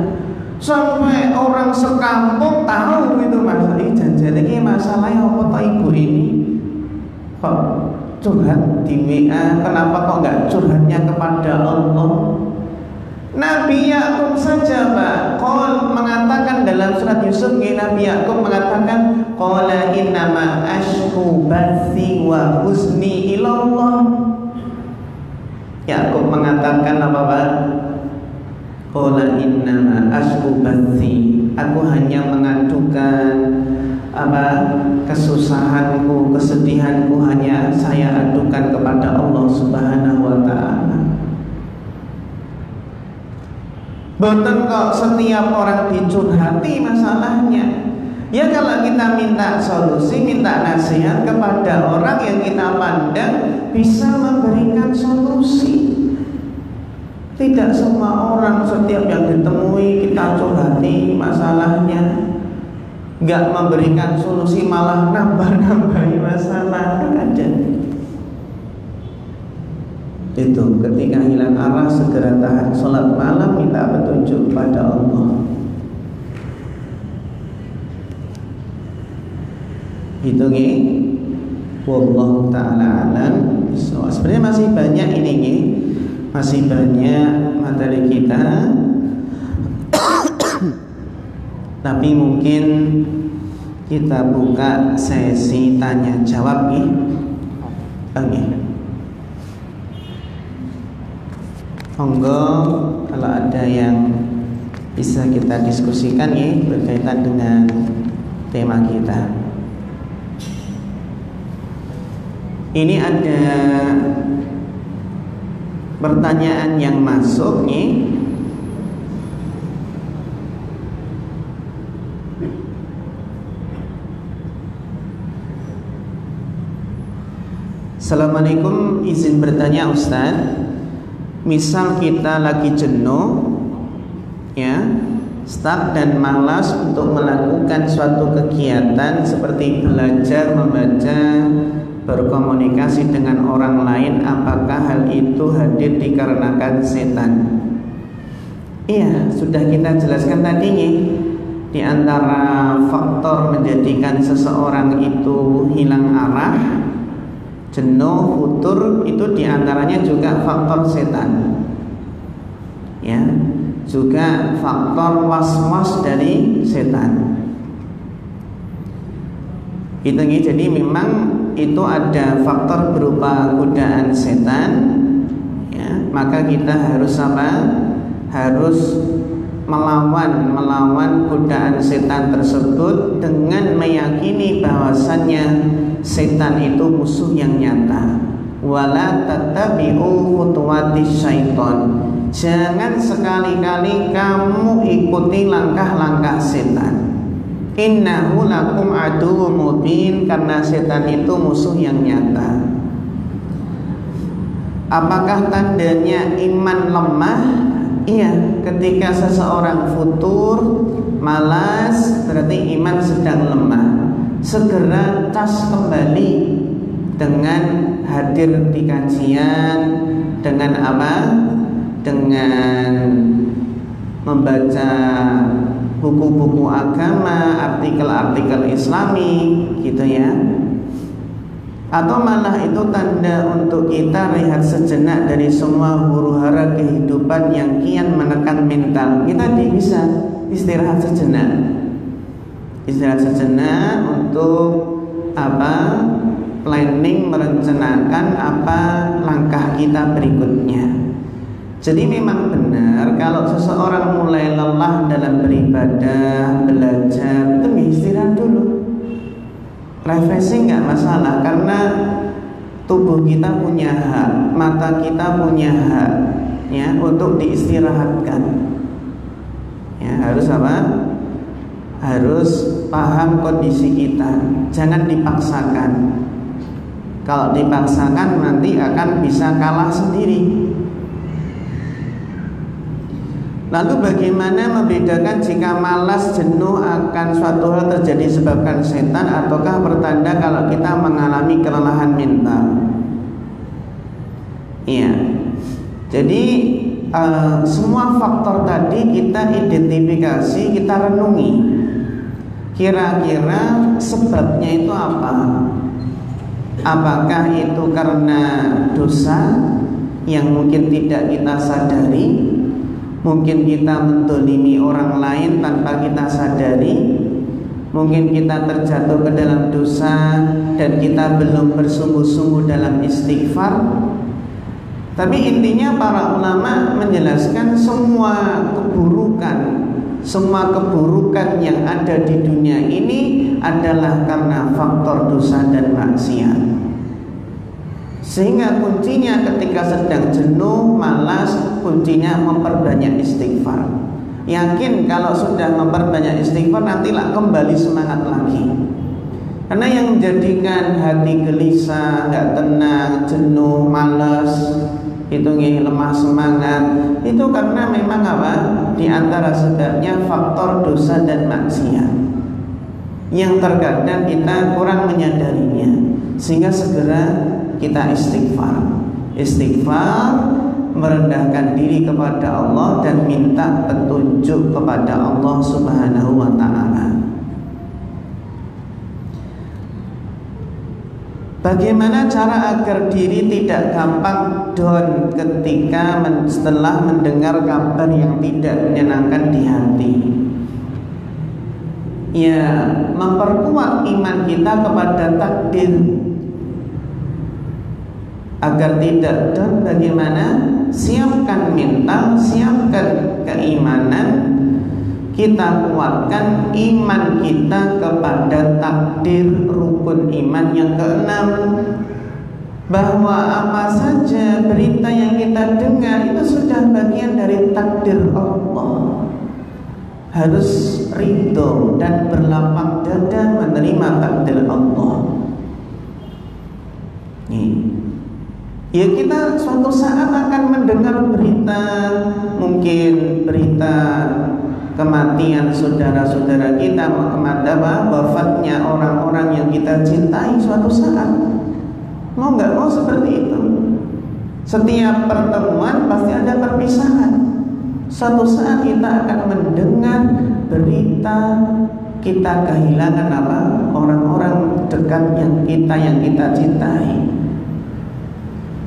sampai orang sekampung tahu itu masalah ini. Jangan ini masalahnya apa toh ibu ini kok curhat di WA, kenapa kok nggak curhatnya kepada Allah? Nabi Yakub saja Pak, Qol mengatakan dalam surat Yusuf, Nabi Yakub mengatakan, Qala innama ashku bathi wa huzni ilallah. Yakub mengatakan apa Pak? Qala innama ashku bathi, aku hanya mengadukan kesusahanku, kesedihanku hanya saya adukan kepada Allah Subhanahu wa ta'ala. Boten kok setiap orang dicurhati masalahnya. Ya kalau kita minta solusi, minta nasihat kepada orang yang kita pandang bisa memberikan solusi. Tidak semua orang setiap yang ditemui kita curhati masalahnya, nggak memberikan solusi, malah nambah-nambahi masalah. Ada. Itu ketika hilang arah segera tahan sholat malam, minta petunjuk pada Allah. Itu nih, wallahu ta'ala alam. Sebenarnya masih banyak ini nih, masih banyak materi kita. Tapi mungkin kita buka sesi tanya jawab nih. Oke. Monggo kalau ada yang bisa kita diskusikan ya berkaitan dengan tema kita. Ini ada pertanyaan yang masuk nih. Assalamualaikum, izin bertanya Ustaz. Misal kita lagi jenuh, ya, stuck dan malas untuk melakukan suatu kegiatan seperti belajar, membaca, berkomunikasi dengan orang lain, apakah hal itu hadir dikarenakan setan? Iya, sudah kita jelaskan tadi nih. Di antara faktor menjadikan seseorang itu hilang arah, jenuh, futur, itu diantaranya juga faktor setan, ya, juga faktor was-was dari setan. Itu nih, jadi memang itu ada faktor berupa godaan setan, ya, maka kita harus apa? Harus melawan godaan setan tersebut dengan meyakini bahwasannya setan itu musuh yang nyata. Wala tattabi'u khutuwatis syaiton. Jangan sekali-kali kamu ikuti langkah-langkah setan. Innahu lakum aduwwum mubin, karena setan itu musuh yang nyata. Apakah tandanya iman lemah? Iya, ketika seseorang futur, malas, berarti iman sedang lemah. Segera cas kembali dengan hadir di kajian, dengan apa? Dengan membaca buku-buku agama, artikel-artikel Islami, gitu ya. Atau malah itu tanda untuk kita rehat sejenak dari semua huru-hara kehidupan yang kian menekan mental. Kita bisa istirahat sejenak. Istirahat sejenak untuk apa? Planning, merencanakan apa langkah kita berikutnya. Jadi memang benar kalau seseorang mulai lelah dalam beribadah, belajar, itu istirahat dulu. Refreshing nggak masalah, karena tubuh kita punya hak, mata kita punya hak, ya, untuk diistirahatkan. Ya, harus apa? Harus paham kondisi kita, jangan dipaksakan. Kalau dipaksakan nanti akan bisa kalah sendiri. Lalu bagaimana membedakan jika malas, jenuh akan suatu hal terjadi disebabkan setan, ataukah pertanda kalau kita mengalami kelelahan mental? Iya. Jadi semua faktor tadi kita identifikasi, kita renungi. Kira-kira sebabnya itu apa? Apakah itu karena dosa yang mungkin tidak kita sadari? Mungkin kita mendolimi orang lain tanpa kita sadari. Mungkin kita terjatuh ke dalam dosa dan kita belum bersungguh-sungguh dalam istighfar. Tapi intinya para ulama menjelaskan semua keburukan yang ada di dunia ini adalah karena faktor dosa dan maksiat. Sehingga kuncinya ketika sedang jenuh, malas, kuncinya memperbanyak istighfar. Yakin kalau sudah memperbanyak istighfar nantilah kembali semangat lagi. Karena yang menjadikan hati gelisah, gak tenang, jenuh, malas, itu lemah semangat, itu karena memang apa? Di antara sebabnya faktor dosa dan maksiat yang terkadang kita kurang menyadarinya, sehingga segera kita istighfar, merendahkan diri kepada Allah dan minta petunjuk kepada Allah Subhanahu wa ta'ala. Bagaimana cara agar diri tidak gampang down ketika setelah mendengar kabar yang tidak menyenangkan di hati? Ya, memperkuat iman kita kepada takdir. Agar tidak down, bagaimana? Siapkan mental, siapkan keimanan. Kita kuatkan iman kita kepada takdir, rukun iman yang keenam, bahwa apa saja berita yang kita dengar itu sudah bagian dari takdir Allah. Harus ridho dan berlapang dada menerima takdir Allah. Ya, kita suatu saat akan mendengar berita, mungkin berita kematian saudara-saudara kita, wafatnya orang-orang yang kita cintai suatu saat. Mau nggak mau seperti itu. Setiap pertemuan pasti ada perpisahan. Suatu saat kita akan mendengar berita kita kehilangan orang-orang dekat yang kita cintai.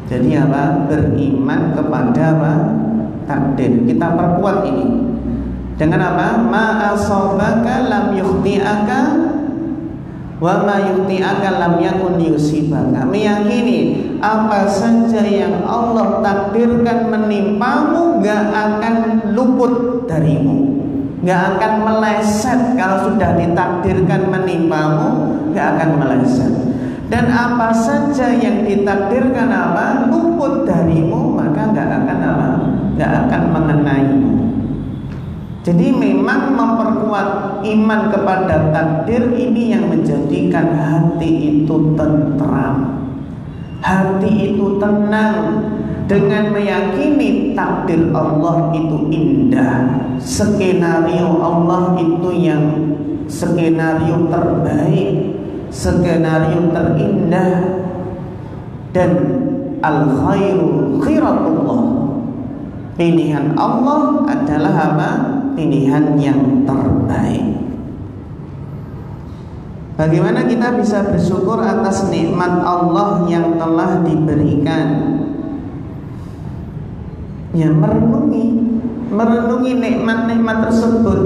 Jadi beriman kepada takdir. Kita perkuat ini dengan ma asabaka lam yukhti'aka wa ma yukhti'aka lam yakun yusibaka. Meyakini apa saja yang Allah takdirkan menimpamu gak akan luput darimu, gak akan meleset. Kalau sudah ditakdirkan menimpamu, gak akan meleset. Dan apa saja yang ditakdirkan luput darimu, maka gak akan mengenaimu. Jadi memang memperkuat iman kepada takdir ini yang menjadikan hati itu tentram, hati itu tenang, dengan meyakini takdir Allah itu indah, skenario Allah itu yang skenario terbaik, skenario terindah, dan al khairu khiratullah, pilihan Allah adalah pilihan yang terbaik. Bagaimana kita bisa bersyukur atas nikmat Allah yang telah diberikan? Ya, merenungi nikmat-nikmat tersebut,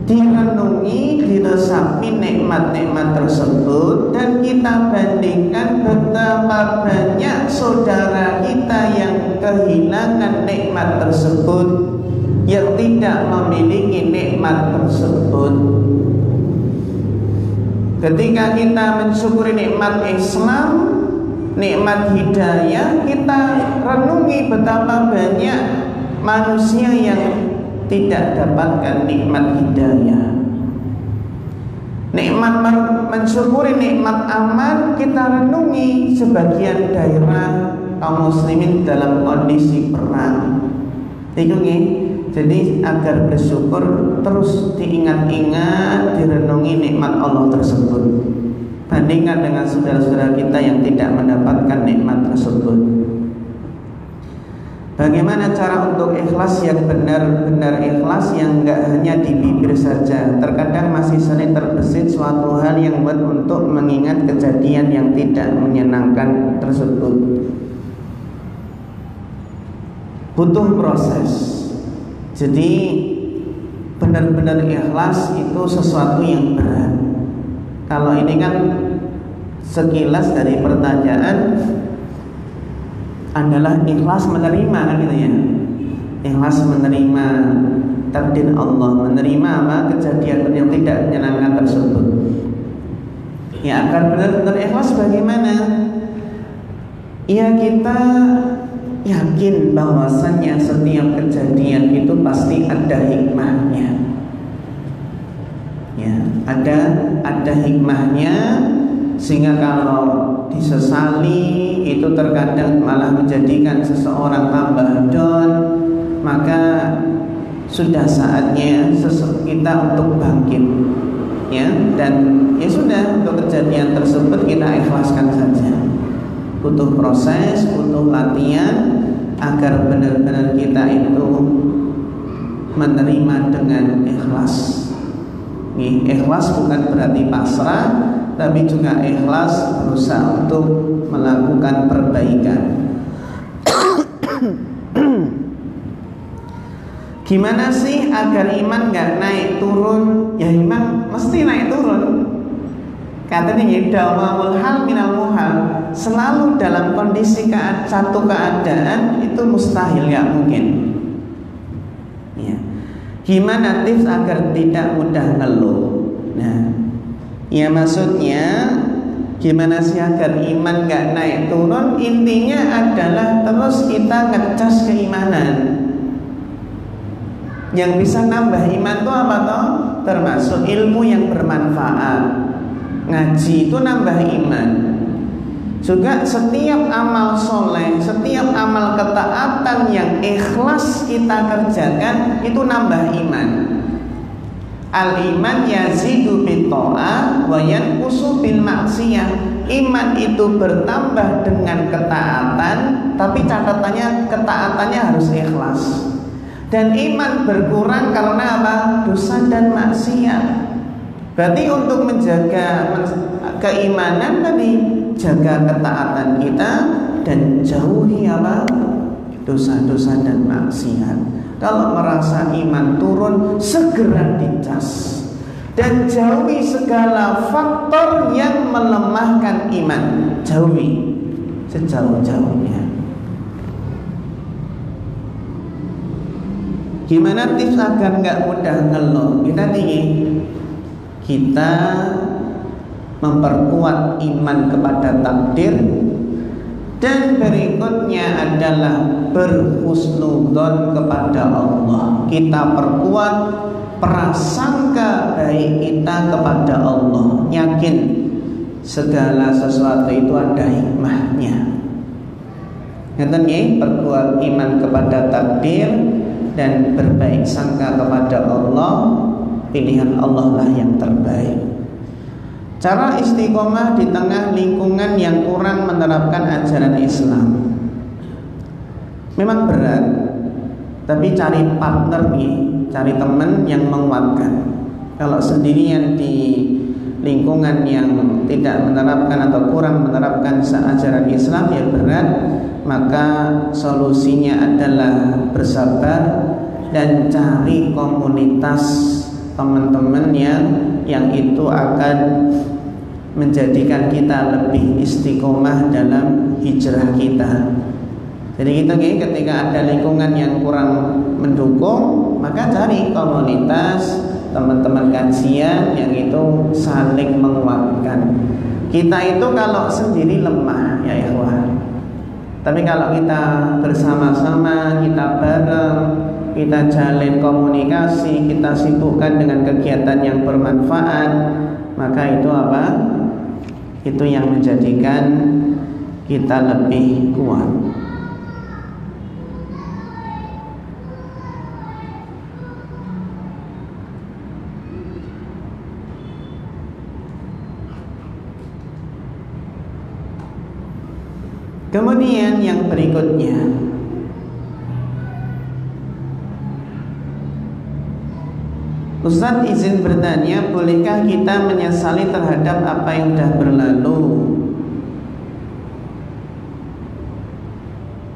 direnungi, diresapi nikmat-nikmat tersebut, dan kita bandingkan betapa banyak saudara kita yang kehilangan nikmat tersebut, yang tidak memiliki nikmat tersebut. Ketika kita mensyukuri nikmat Islam, nikmat hidayah, kita renungi betapa banyak manusia yang tidak dapatkan nikmat hidayah. Nikmat mensyukuri nikmat aman, kita renungi sebagian daerah kaum muslimin dalam kondisi perang. Itu nih. Jadi agar bersyukur terus diingat-ingat, direnungi nikmat Allah tersebut. Bandingkan dengan saudara-saudara kita yang tidak mendapatkan nikmat tersebut. Bagaimana cara untuk ikhlas yang benar-benar ikhlas, yang enggak hanya di bibir saja? Terkadang masih sering terbesit suatu hal yang buat untuk mengingat kejadian yang tidak menyenangkan tersebut. Butuh proses. Jadi benar-benar ikhlas itu sesuatu yang berat. Kalau ini kan sekilas dari pertanyaan adalah ikhlas menerima kan gitu ya. Ikhlas menerima takdir Allah, menerima apa kejadian yang tidak menyenangkan tersebut. Ya, agar benar-benar ikhlas bagaimana? Ya, kita yakin bahwasannya setiap kejadian itu pasti ada hikmahnya. Ya, ada hikmahnya, sehingga kalau disesali itu terkadang malah menjadikan seseorang tambah down. Maka sudah saatnya kita untuk bangkit, ya, dan ya sudah, untuk kejadian tersebut kita ikhlaskan saja. Butuh proses, butuh latihan agar benar-benar kita itu menerima dengan ikhlas. Ikhlas bukan berarti pasrah, tapi juga ikhlas berusaha untuk melakukan perbaikan. Gimana sih agar iman gak naik turun? Ya iman mesti naik turun. Katanya yadawamul hal minal muhal, selalu dalam kondisi satu keadaan itu mustahil, gak mungkin. Ya. Gimana tips agar tidak mudah ngeluh? Nah, ya maksudnya gimana sih agar iman gak naik turun? Intinya adalah terus kita ngecas keimanan. Yang bisa nambah iman itu apa toh? Termasuk ilmu yang bermanfaat. Ngaji itu nambah iman. Juga setiap amal soleh, setiap amal ketaatan yang ikhlas kita kerjakan itu nambah iman. Al-iman yazidu bitta'ah wa yanqusu bil maksiyah. Iman itu bertambah dengan ketaatan, tapi catatannya ketaatannya harus ikhlas. Dan iman berkurang karena apa? Dosa dan maksiat. Berarti untuk menjaga keimanan tadi, jaga ketaatan kita dan jauhi apa? Dosa-dosa dan maksiat. Kalau merasa iman turun, segera dicas dan jauhi segala faktor yang melemahkan iman. Jauhi sejauh-jauhnya. Gimana tips agar nggak mudah ngeluh? Kita memperkuat iman kepada takdir, dan berikutnya adalah berhusnudzon kepada Allah. Kita perkuat prasangka baik kita kepada Allah, yakin segala sesuatu itu ada hikmahnya. Ngeten nggih, perkuat iman kepada takdir dan berbaik sangka kepada Allah. Pilihan Allah lah yang terbaik. Cara istiqomah di tengah lingkungan yang kurang menerapkan ajaran Islam memang berat, tapi cari partner nih, cari teman yang menguatkan. Kalau sendirian di lingkungan yang tidak menerapkan atau kurang menerapkan ajaran Islam, ya berat. Maka solusinya adalah bersabar dan cari komunitas teman-teman yang itu akan menjadikan kita lebih istiqomah dalam hijrah kita. Jadi kita ketika ada lingkungan yang kurang mendukung, maka cari komunitas teman-teman kajian yang itu saling menguatkan. Kita itu kalau sendiri lemah ya ikhwan. Tapi kalau kita bersama-sama, kita bareng, kita jalin komunikasi, kita sibukkan dengan kegiatan yang bermanfaat, maka itu apa? Itu yang menjadikan kita lebih kuat. Kemudian yang berikutnya, Ustaz izin bertanya, bolehkah kita menyesali terhadap apa yang sudah berlalu?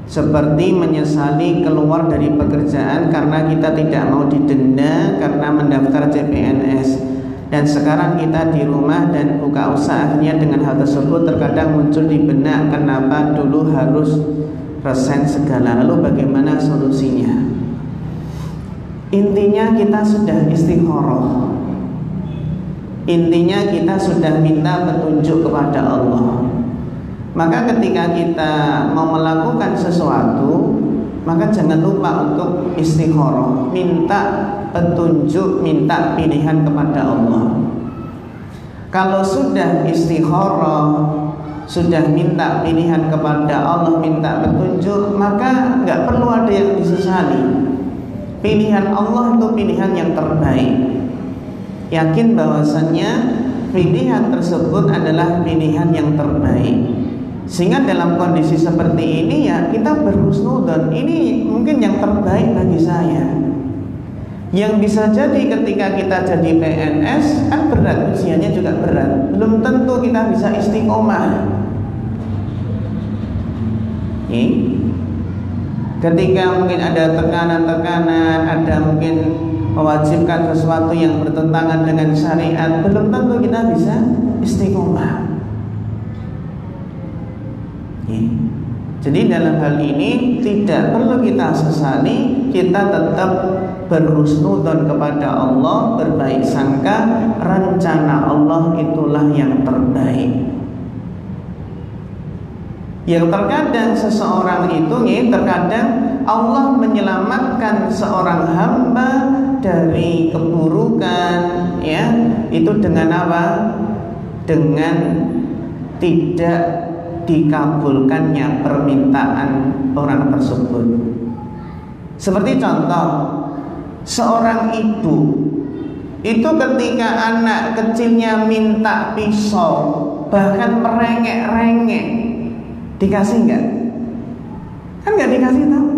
Seperti menyesali keluar dari pekerjaan karena kita tidak mau didenda karena mendaftar CPNS, dan sekarang kita di rumah dan buka usaha. Akhirnya dengan hal tersebut terkadang muncul di benak, kenapa dulu harus resign segala, lalu bagaimana solusinya? Intinya kita sudah istikharah, intinya kita sudah minta petunjuk kepada Allah. Maka ketika kita mau melakukan sesuatu, maka jangan lupa untuk istikharah, minta petunjuk, minta pilihan kepada Allah. Kalau sudah istikharah, sudah minta pilihan kepada Allah, minta petunjuk, maka nggak perlu ada yang disesali. Pilihan Allah itu pilihan yang terbaik. Yakin bahwasannya pilihan tersebut adalah pilihan yang terbaik. Sehingga dalam kondisi seperti ini ya kita berhusnudzon, ini mungkin yang terbaik bagi saya. Yang bisa jadi ketika kita jadi PNS kan berat, usianya juga berat, belum tentu kita bisa istiqomah. Ketika mungkin ada tekanan-tekanan, ada mungkin mewajibkan sesuatu yang bertentangan dengan syariat, belum tentu kita bisa istiqomah. Jadi dalam hal ini tidak perlu kita sesali, kita tetap berhusnudzon kepada Allah, berbaik sangka, rencana Allah itulah yang terbaik. Yang terkadang seseorang itu terkadang Allah menyelamatkan seorang hamba dari keburukan, ya, itu dengan apa? Dengan tidak dikabulkannya permintaan orang tersebut. Seperti contoh, seorang ibu itu ketika anak kecilnya minta pisau, bahkan merengek-rengek, dikasih nggak? Kan nggak dikasih tahu.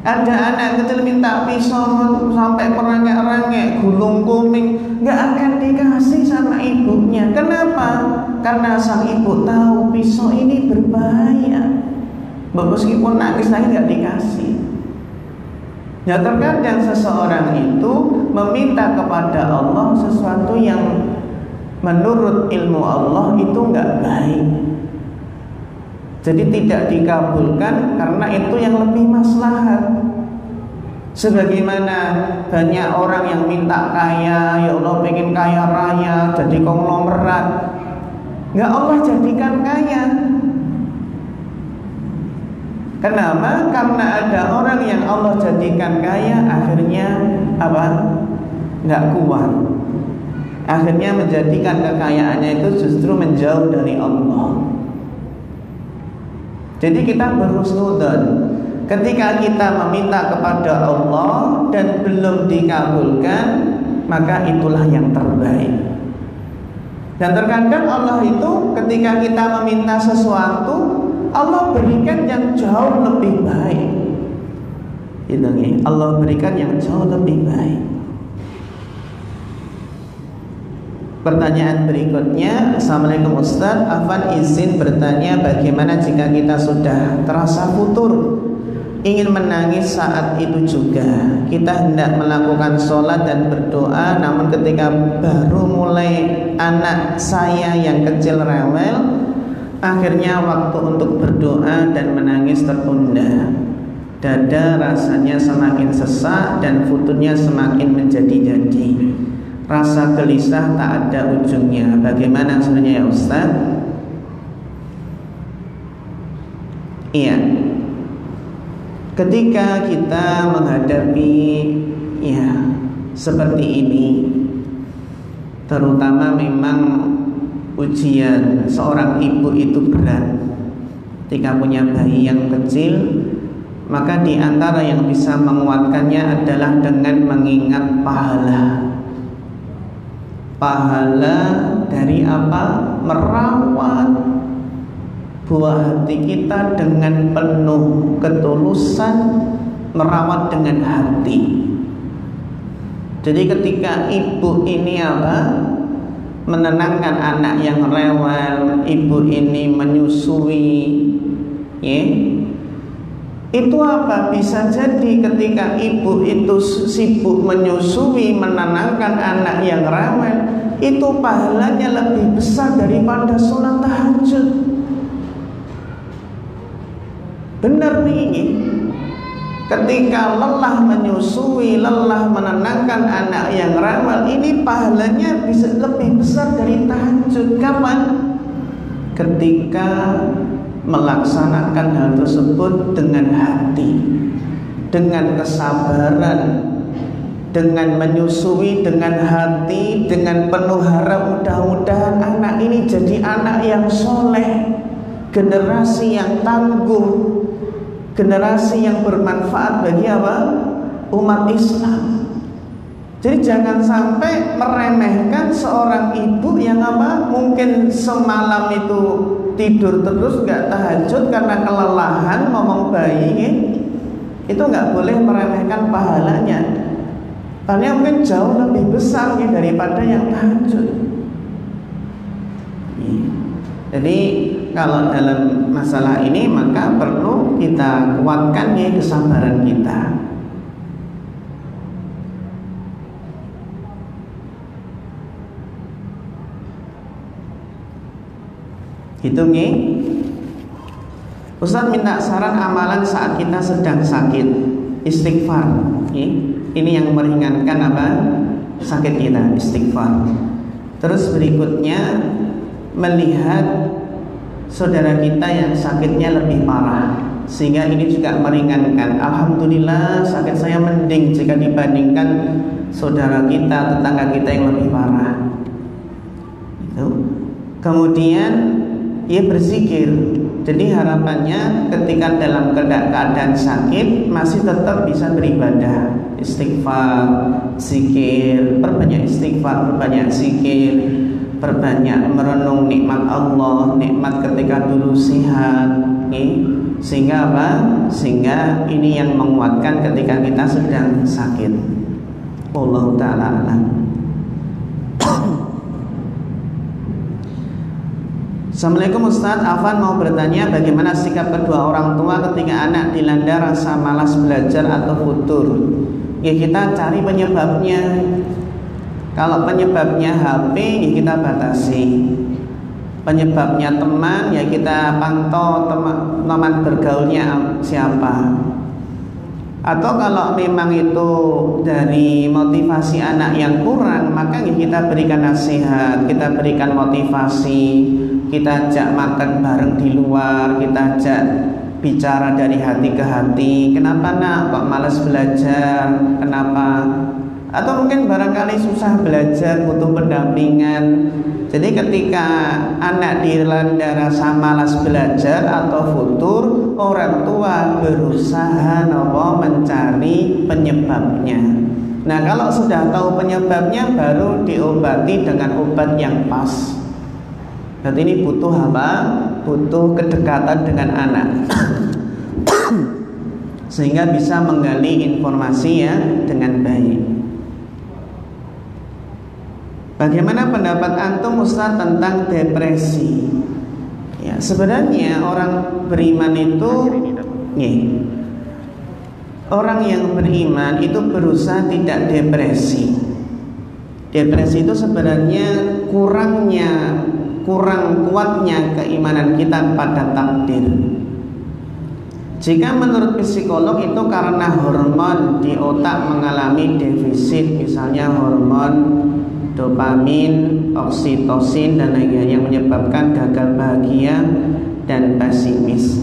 Ada anak kecil minta pisau sampai merengek-rengek, gulung kuming, nggak akan dikasih sama ibunya. Kenapa? Karena sang ibu tahu pisau ini berbahaya. Meskipun nangis nggak dikasih. Ya terkadang seseorang itu meminta kepada Allah sesuatu yang menurut ilmu Allah itu nggak baik. Jadi tidak dikabulkan karena itu yang lebih maslahat. Sebagaimana banyak orang yang minta kaya, ya Allah pengen kaya raya, jadi konglomerat, nggak Allah jadikan kaya. Kenapa? Karena ada orang yang Allah jadikan kaya, akhirnya apa? Nggak kuat. Akhirnya menjadikan kekayaannya itu justru menjauh dari Allah. Jadi kita berhusnudzon. Ketika kita meminta kepada Allah dan belum dikabulkan, maka itulah yang terbaik. Dan terkadang Allah itu ketika kita meminta sesuatu, Allah berikan yang jauh lebih baik. Allah berikan yang jauh lebih baik. Pertanyaan berikutnya, Assalamualaikum Ustaz, Afan izin bertanya, bagaimana jika kita sudah terasa futur, ingin menangis saat itu juga? Kita hendak melakukan sholat dan berdoa, namun ketika baru mulai anak saya yang kecil rewel, akhirnya waktu untuk berdoa dan menangis tertunda. Dada rasanya semakin sesak dan futurnya semakin menjadi-jadi. Rasa gelisah tak ada ujungnya. Bagaimana sebenarnya ya Ustaz? Iya. Ketika kita menghadapi ya seperti ini, terutama memang ujian seorang ibu itu berat. Ketika punya bayi yang kecil, maka di antara yang bisa menguatkannya adalah dengan mengingat pahala. Pahala dari apa? Merawat buah hati kita dengan penuh ketulusan, merawat dengan hati. Jadi ketika ibu ini menenangkan anak yang rewel, ibu ini menyusui, ya, itu bisa jadi ketika ibu itu sibuk menyusui, menenangkan anak yang rewel, itu pahalanya lebih besar daripada sholat tahajud. Benar nih ini. Ketika lelah menyusui, lelah menenangkan anak yang rewel, ini pahalanya bisa lebih besar dari tahajud. Kapan? Ketika melaksanakan hal tersebut dengan hati, dengan kesabaran, dengan menyusui dengan hati, dengan penuh harap mudah-mudahan anak ini jadi anak yang soleh, generasi yang tangguh, generasi yang bermanfaat bagi umat Islam. Jadi jangan sampai meremehkan seorang ibu yang mungkin semalam itu tidur terus gak tahajud karena kelelahan ngomong bayi, itu gak boleh meremehkan pahalanya. Pahalanya mungkin jauh lebih besar daripada yang tahajud. Jadi kalau dalam masalah ini maka perlu kita kuatkan kesabaran kita. Itu Ustaz minta saran amalan saat kita sedang sakit. Istighfar. Ini yang meringankan sakit kita, istighfar. Terus berikutnya melihat saudara kita yang sakitnya lebih parah, sehingga ini juga meringankan. Alhamdulillah sakit saya mending jika dibandingkan saudara kita, tetangga kita yang lebih parah. Itu. Kemudian berzikir. Jadi harapannya ketika dalam keadaan sakit masih tetap bisa beribadah, istighfar, zikir, perbanyak istighfar, perbanyak zikir, perbanyak merenung nikmat Allah, nikmat ketika dulu sehat, sehingga sehingga ini yang menguatkan ketika kita sedang sakit. Allah Ta'ala alam. Assalamualaikum Ustaz, Afan mau bertanya bagaimana sikap kedua orang tua ketika anak dilanda rasa malas belajar atau futur. Kita cari penyebabnya. Kalau penyebabnya HP, kita batasi. Penyebabnya teman, kita pantau teman bergaulnya siapa. Atau kalau memang itu dari motivasi anak yang kurang, maka kita berikan nasihat, kita berikan motivasi, kita ajak makan bareng di luar, kita ajak bicara dari hati ke hati. Kenapa nak kok malas belajar? Kenapa? Atau mungkin barangkali susah belajar, butuh pendampingan. Jadi ketika anak dilanda rasa malas belajar atau futur, orang tua berusaha mencari penyebabnya. Nah kalau sudah tahu penyebabnya, baru diobati dengan obat yang pas. Berarti ini butuh butuh kedekatan dengan anak sehingga bisa menggali informasi dengan baik. Bagaimana pendapat antum Ustaz tentang depresi? Sebenarnya orang beriman itu, orang yang beriman itu berusaha tidak depresi. Depresi itu sebenarnya kurang kuatnya keimanan kita pada takdir. Jika menurut psikolog itu karena hormon di otak mengalami defisit, misalnya hormon dopamin, oksitosin dan lainnya yang menyebabkan gagal bahagia dan pesimis.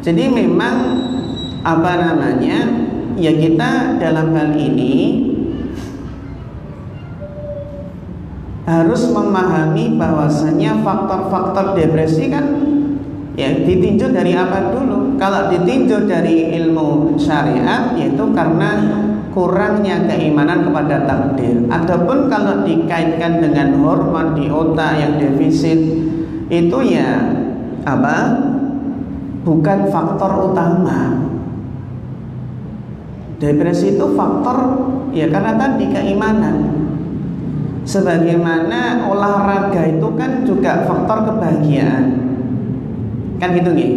Jadi memang kita dalam hal ini harus memahami bahwasanya faktor-faktor depresi kan ditinjau dari apa dulu. Kalau ditinjau dari ilmu syariat, yaitu karena kurangnya keimanan kepada takdir. Adapun kalau dikaitkan dengan hormon di otak yang defisit, itu bukan faktor utama. Depresi itu faktor ya karena tadi keimanan. Sebagaimana olahraga itu kan juga faktor kebahagiaan, kan gitu nih.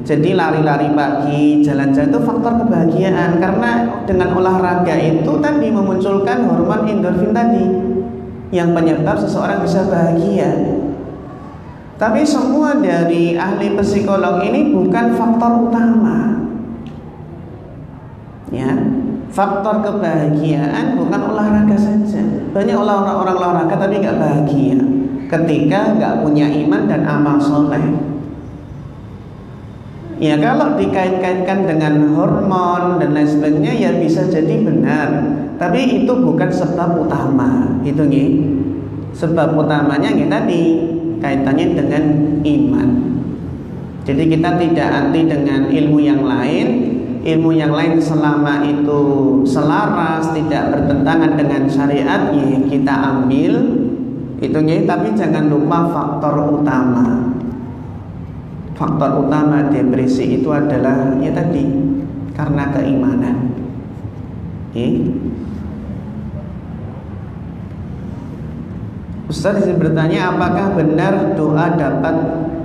Jadi lari-lari pagi, jalan-jalan itu faktor kebahagiaan, karena dengan olahraga itu tadi memunculkan hormon endorfin tadi yang penyebab seseorang bisa bahagia. Tapi semua dari ahli psikolog ini bukan faktor utama. Ya, faktor kebahagiaan bukan olahraga saja. Banyak orang olahraga tapi nggak bahagia ketika nggak punya iman dan amal soleh. Ya kalau dikait-kaitkan dengan hormon dan lain sebagainya ya bisa jadi benar, tapi itu bukan sebab utama. Itu nih, sebab utamanya nih tadi kaitannya dengan iman. Jadi kita tidak anti dengan ilmu yang lain. Ilmu yang lain selama itu selaras, tidak bertentangan dengan syariat, ya kita ambil itu nih. Tapi jangan lupa faktor utama. Faktor utama depresi itu adalah ya tadi karena keimanan. Ustaz bertanya, apakah benar doa dapat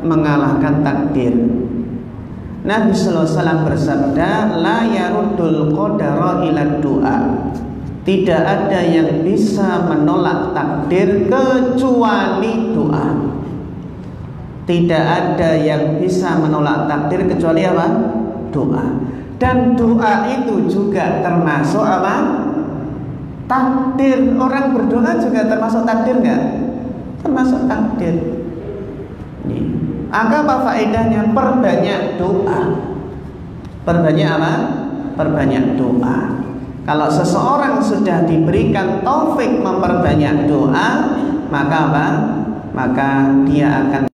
mengalahkan takdir? Nabi sallallahu alaihi wasallam bersabda, la yaruddul qadara ila doa. Tidak ada yang bisa menolak takdir kecuali doa. Tidak ada yang bisa menolak takdir kecuali apa? Doa. Dan doa itu juga termasuk apa? Takdir. Orang berdoa juga termasuk takdir enggak? Termasuk takdir. Apa faedahnya? Perbanyak doa. Perbanyak apa? Perbanyak doa. Kalau seseorang sudah diberikan taufik memperbanyak doa, maka apa? Maka dia akan